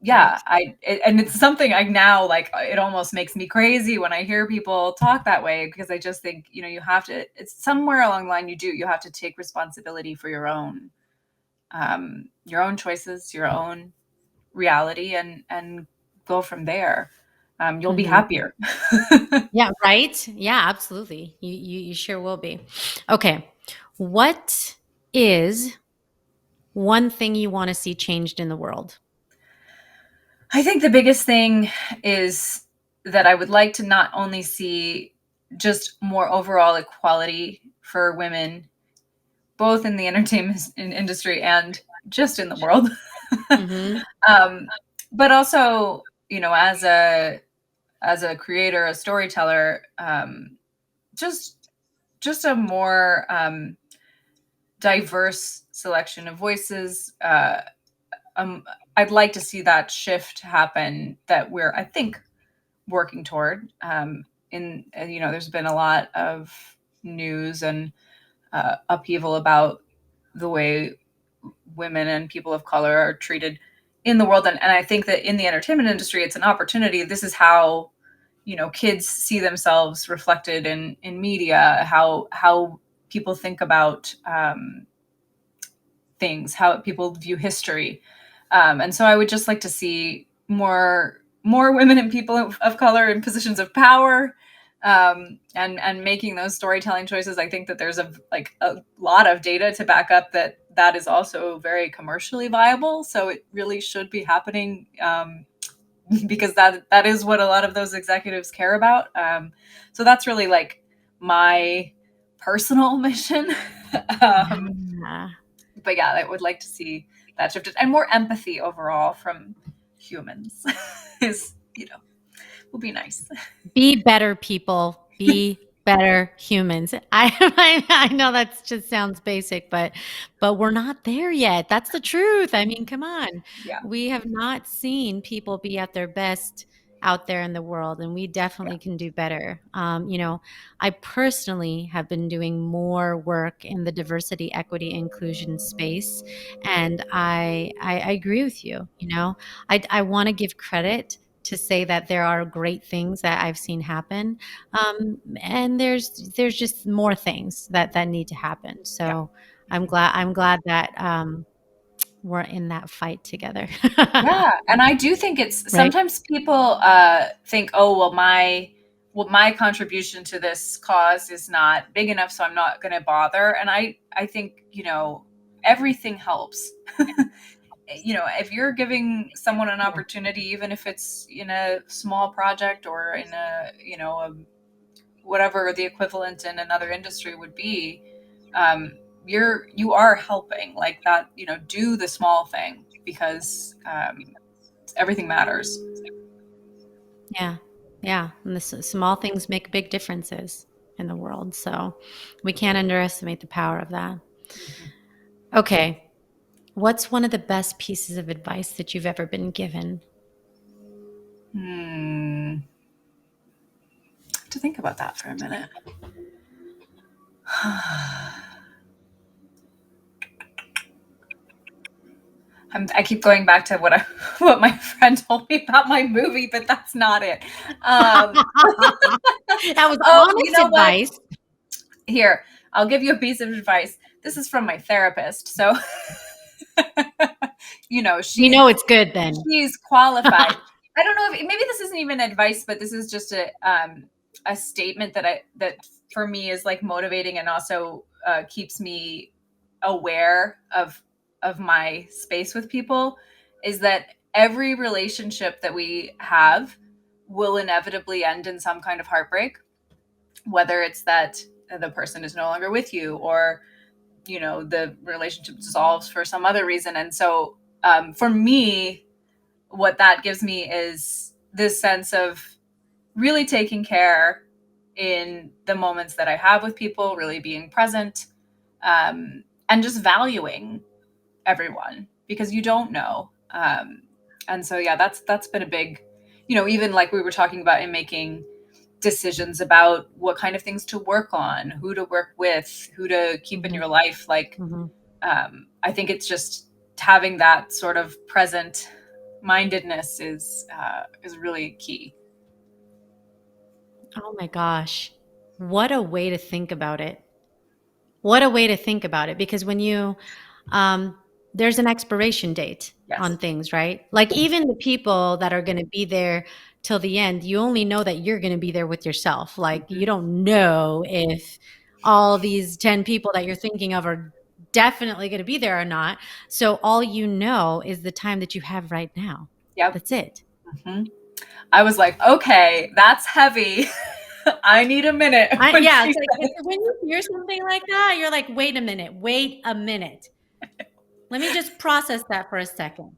yeah, right. and it's something I now, like, it almost makes me crazy when I hear people talk that way, because I just think, you have to, it's somewhere along the line, you have to take responsibility for your own choices, your own reality, and go from there. You'll be Mhm. happier. Yeah, right? Yeah, absolutely. You sure will be. Okay. What is one thing you want to see changed in the world? I think the biggest thing is that I would like to not only see just more overall equality for women, both in the entertainment industry and just in the world, Mhm. um, but also, as a creator, a storyteller, just a more diverse selection of voices. Um, I'd like to see that shift happen that we're, I think, working toward. There's been a lot of news and upheaval about the way women and people of color are treated in the world, and I think that in the entertainment industry, it's an opportunity. This is how kids see themselves reflected in media, how people think about things, how people view history. And so I would just like to see more women and people of color in positions of power, and making those storytelling choices. I think that there's a lot of data to back up that is also very commercially viable. So it really should be happening, because that is what a lot of those executives care about. So that's really like my personal mission. um, Yeah. but yeah, I would like to see that shifted, and more empathy overall from humans is, will be nice. Be better people. Be better humans. I know that just sounds basic, but we're not there yet. That's the truth. I mean, come on. Yeah. We have not seen people be at their best out there in the world, and we Yeah. definitely can do better. I personally have been doing more work in the diversity, equity, inclusion space, and I agree with you. I want to give credit to say that there are great things that I've seen happen, and there's just more things that need to happen. Yeah. So I'm glad that we're in that fight together. Yeah, and I do think it's Right? sometimes people think, oh well, my contribution to this cause is not big enough, so I'm not going to bother. And I think, everything helps. If you're giving someone an Yeah. opportunity, even if it's in a small project or in whatever the equivalent in another industry would be, um, you are helping, like that. Do the small thing, because everything matters. Yeah. Yeah. And the small things make big differences in the world. So we can't underestimate the power of that. Okay. What's one of the best pieces of advice that you've ever been given? Hmm. To think about that for a minute. I keep going back to what my friend told me about my movie, but that's not it. That was Oh, you honest know what? advice. Here, I'll give you a piece of advice. This is from my therapist. So, We know it's good then. she's qualified. I don't know if maybe this isn't even advice, but this is just a statement that for me is like motivating and also keeps me aware of my space with people, is that every relationship that we have will inevitably end in some kind of heartbreak, whether it's that the person is no longer with you, or the relationship dissolves for some other reason. And so for me, what that gives me is this sense of really taking care in the moments that I have with people, really being present, and just valuing everyone, because you don't know. And so, yeah, that's been a big, even like we were talking about in making decisions about what kind of things to work on, who to work with, who to keep in your life. Like, I think it's just having that sort of present mindedness is really key. Oh my gosh. What a way to think about it. What a way to think about it. Because when there's an expiration date Yes. on things, right? Like even the people that are going to be there till the end, you only know that you're going to be there with yourself. Like you don't know if all these 10 people that you're thinking of are definitely going to be there or not. So all you know is the time that you have right now. Yep. That's it. Mm-hmm. I was like, okay, that's heavy. I need a minute. Yeah, it's like when you hear something like that, you're like, wait a minute. Let me just process that for a second.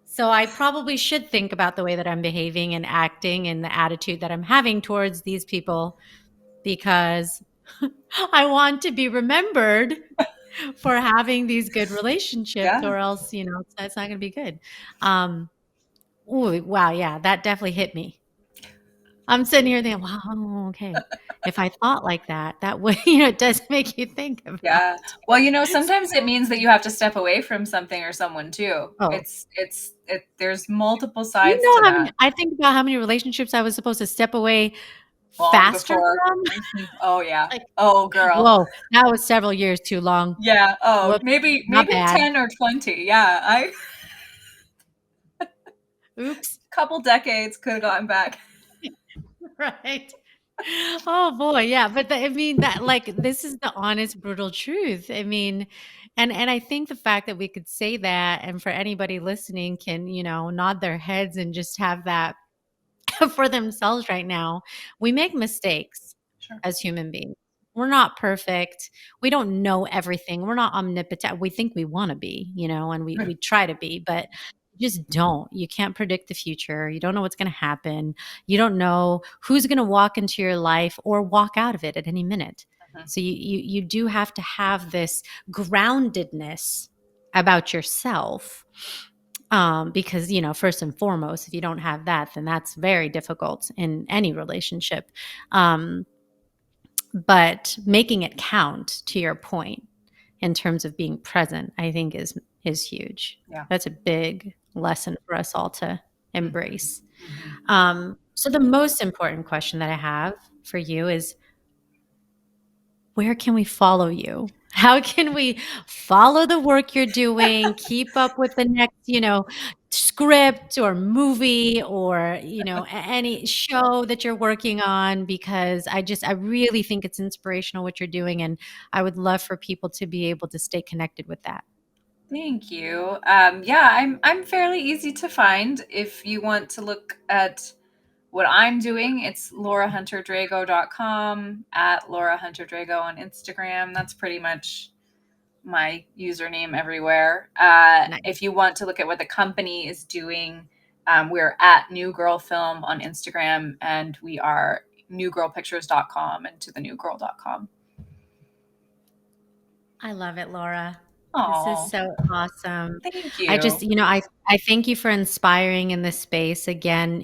So I probably should think about the way that I'm behaving and acting and the attitude that I'm having towards these people, because I want to be remembered for having these good relationships, Yeah. or else, it's not going to be good. Ooh, wow. Yeah, that definitely hit me. I'm sitting here thinking, wow, okay. If I thought like that, that would, it does make you think about Yeah. Well, sometimes it means that you have to step away from something or someone too. oh, There's multiple sides to how many, that. I think about how many relationships I was supposed to step away Long faster before. from. Mhm. Oh yeah. Like, Oh girl. whoa, that was several years too long. Yeah. Oh, Whoops, maybe my maybe bad. 10 or 20. Yeah. Oops. Couple decades could have gotten back. Right. Oh boy, yeah, but I mean that, like, this is the honest, brutal truth. I mean, and I think the fact that we could say that, and for anybody listening can, nod their heads and just have that for themselves right now. We make mistakes Sure. as human beings. We're not perfect. We don't know everything. We're not omnipotent. We think we want to be, and we try to be, but you just don't. You can't predict the future. You don't know what's going to happen. You don't know who's going to walk into your life or walk out of it at any minute. So you do have to have this groundedness about yourself, because first and foremost, if you don't have that, then that's very difficult in any relationship. But making it count, to your point, in terms of being present, I think is huge. Yeah. That's a big lesson for us all to embrace. Mm-hmm. So the most important question that I have for you is, where can we follow you? How can we follow the work you're doing, keep up with the next, script or movie, or, any show that you're working on? Because I really think it's inspirational what you're doing. And I would love for people to be able to stay connected with that. Thank you. Yeah, I'm fairly easy to find. If you want to look at what I'm doing, it's laurahunterdrago.com, at Laura Hunter Drago on Instagram. That's pretty much my username everywhere. Nice. If you want to look at what the company is doing, we're at New Girl Film on Instagram, and we are newgirlpictures.com and tothenewgirl.com. I love it, Laura. This is Oh, so awesome. thank I you. just, I thank you for inspiring in this space. Again,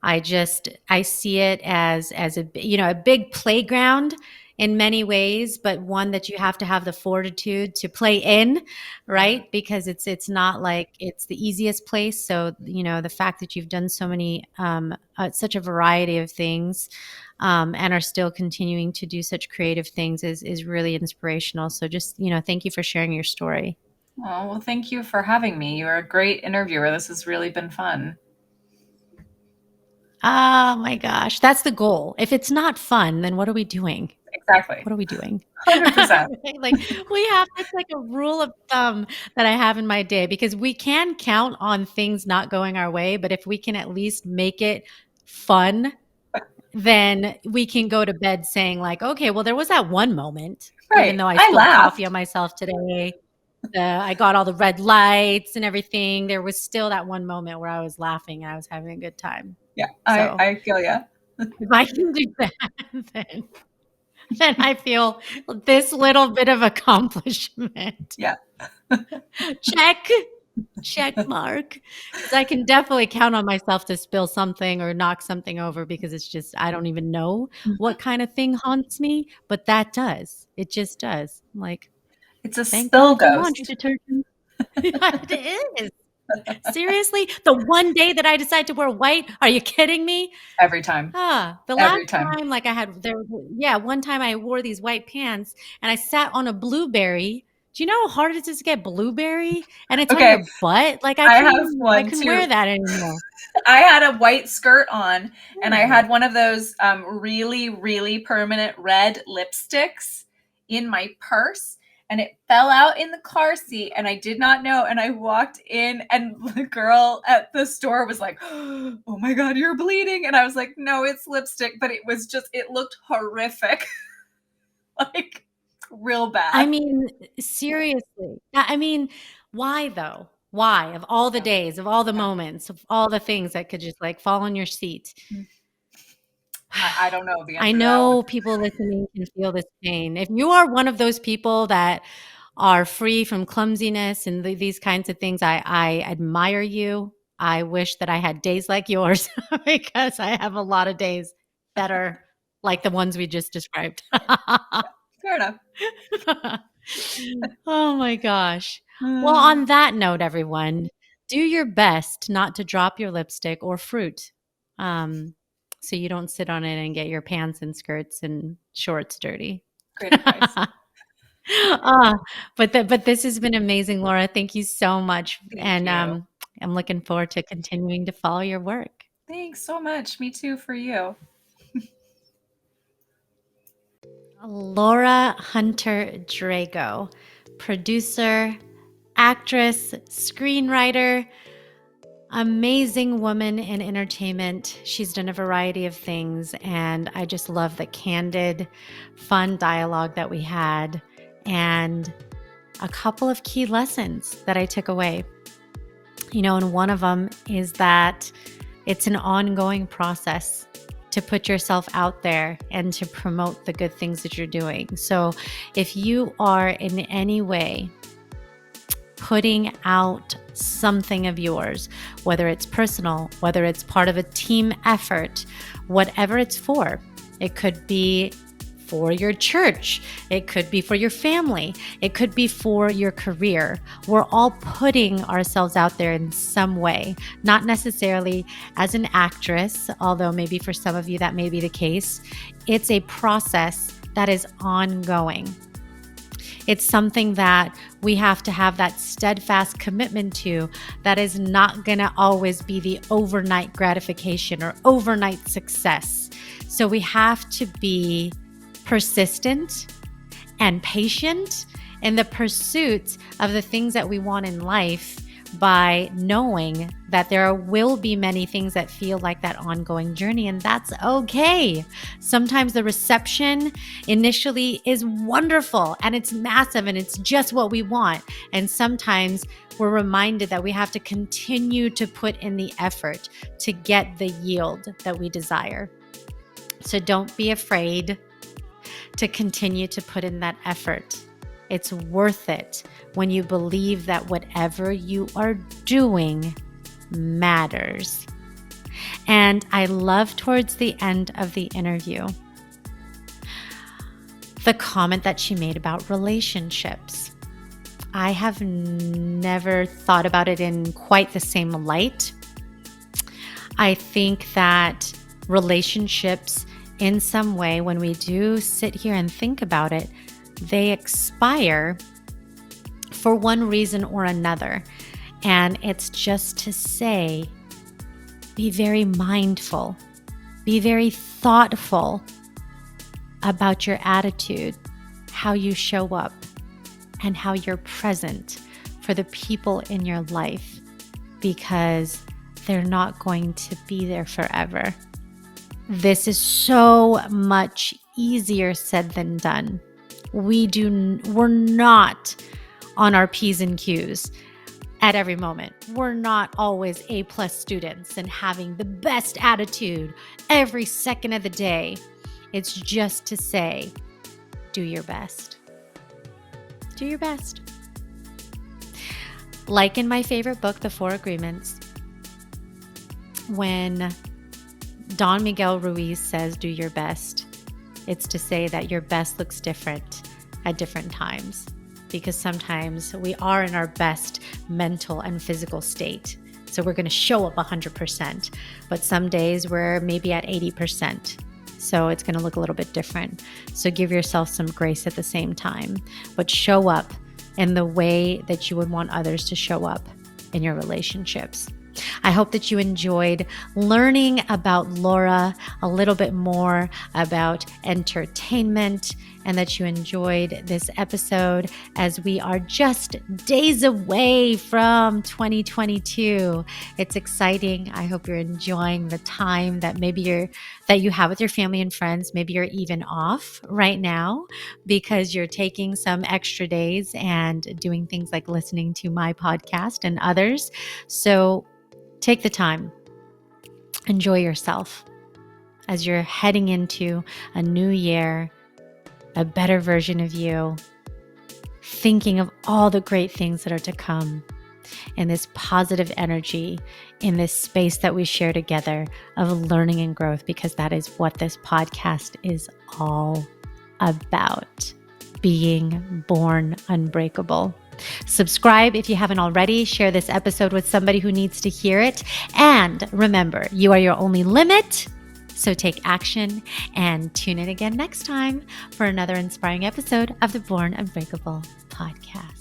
I see it as a big playground in many ways, but one that you have to have the fortitude to play in, right? Because it's not like it's the easiest place. So, the fact that you've done so many, such a variety of things, and are still continuing to do such creative things is really inspirational. So just, thank you for sharing your story. Oh, well, thank you for having me. You're a great interviewer. This has really been fun. Oh my gosh, that's the goal. If it's not fun, then what are we doing? Exactly. What are we doing? 100%. Like it's like a rule of thumb that I have in my day, because we can count on things not going our way, but if we can at least make it fun, then we can go to bed saying like, okay, well, there was that one moment, even Right. though I I spilled coffee on laughed. myself today. I got all the red lights and everything. There was still that one moment where I was laughing and I was having a good time. Yeah, So I feel ya. if I can do that, then I feel this little bit of accomplishment. Yeah. Check mark. Because I can definitely count on myself to spill something or knock something over, because it's just, I don't even know what kind of thing haunts me, but that does. It just does. I'm like, It's a thank spill God for laundry ghost detergent. It is. Seriously? The one day that I decide to wear white? Are you kidding me? every time. The last Every time. time, like one time I wore these white pants and I sat on a blueberry. Do you know how hard it is to get blueberry? And it's on Okay, your butt. Like I I have I one couldn't wear too. that anymore. I had a white skirt on and I Yeah. had one of those really, really permanent red lipsticks in my purse, and it fell out in the car seat and I did not know. And I walked in and the girl at the store was like, oh my God, you're bleeding. And I was like, no, it's lipstick. But it looked horrific. Like real I bad. mean, seriously. I mean, why though? Why? Of all the Yeah. days, of all the Yeah. moments, of all the things that could just like fall on your seat. I don't know the I answer to that one. know people listening can feel this pain. If you are one of those people that are free from clumsiness and these kinds of things, I admire you. I wish that I had days like yours because I have a lot of days that are like the ones we just described. Fair enough. Oh my gosh. Well, Uh, on that note, everyone, do your best not to drop your lipstick or fruit. Um, so you don't sit on it and get your pants and skirts and shorts dirty. Great advice. Ah, but this has been amazing, Laura. Thank you so much, Thank and you. I'm looking forward to continuing to follow your work. Thanks so much. Me too for you. Laura Hunter Drago, producer, actress, screenwriter, amazing woman in entertainment. She's done a variety of things, and I just love the candid, fun dialogue that we had, and a couple of key lessons that I took away. And one of them is that it's an ongoing process to put yourself out there and to promote the good things that you're doing. So if you are in any way putting out something of yours, whether it's personal, whether it's part of a team effort, whatever it's for, it could be for your church, it could be for your family, it could be for your career. We're all putting ourselves out there in some way, not necessarily as an actress, although maybe for some of you that may be the case. It's a process that is ongoing. It's something that we have to have that steadfast commitment to, that is not going to always be the overnight gratification or overnight success. So we have to be persistent and patient in the pursuit of the things that we want in life, by knowing that there will be many things that feel like that ongoing journey, and that's okay. Sometimes the reception initially is wonderful and it's massive and it's just what we want. And sometimes we're reminded that we have to continue to put in the effort to get the yield that we desire. So don't be afraid to continue to put in that effort. It's worth it when you believe that whatever you are doing matters. And I love towards the end of the interview, the comment that she made about relationships. I have never thought about it in quite the same light. I think that relationships, in some way, when we do sit here and think about it, they expire for one reason or another. And it's just to say, be very mindful, be very thoughtful about your attitude, how you show up, and how you're present for the people in your life, because they're not going to be there forever. This is so much easier said than done. We're not on our P's and Q's at every moment. We're not always A+ students and having the best attitude every second of the day. It's just to say, do your best. Do your best. Like in my favorite book, The 4 Agreements, when Don Miguel Ruiz says, do your best, it's to say that your best looks different at different times, because sometimes we are in our best mental and physical state. So we're going to show up 100%, but some days we're maybe at 80%. So it's going to look a little bit different. So give yourself some grace at the same time, but show up in the way that you would want others to show up in your relationships. I hope that you enjoyed learning about Laura, a little bit more about entertainment, and that you enjoyed this episode as we are just days away from 2022. It's exciting. I hope you're enjoying the time that that you have with your family and friends. Maybe you're even off right now because you're taking some extra days and doing things like listening to my podcast and others. So take the time, enjoy yourself as you're heading into a new year, a better version of you, thinking of all the great things that are to come, and this positive energy in this space that we share together of learning and growth, because that is what this podcast is all about, being born unbreakable. Subscribe if you haven't already. Share this episode with somebody who needs to hear it. And remember, you are your only limit. So take action and tune in again next time for another inspiring episode of the Born Unbreakable podcast.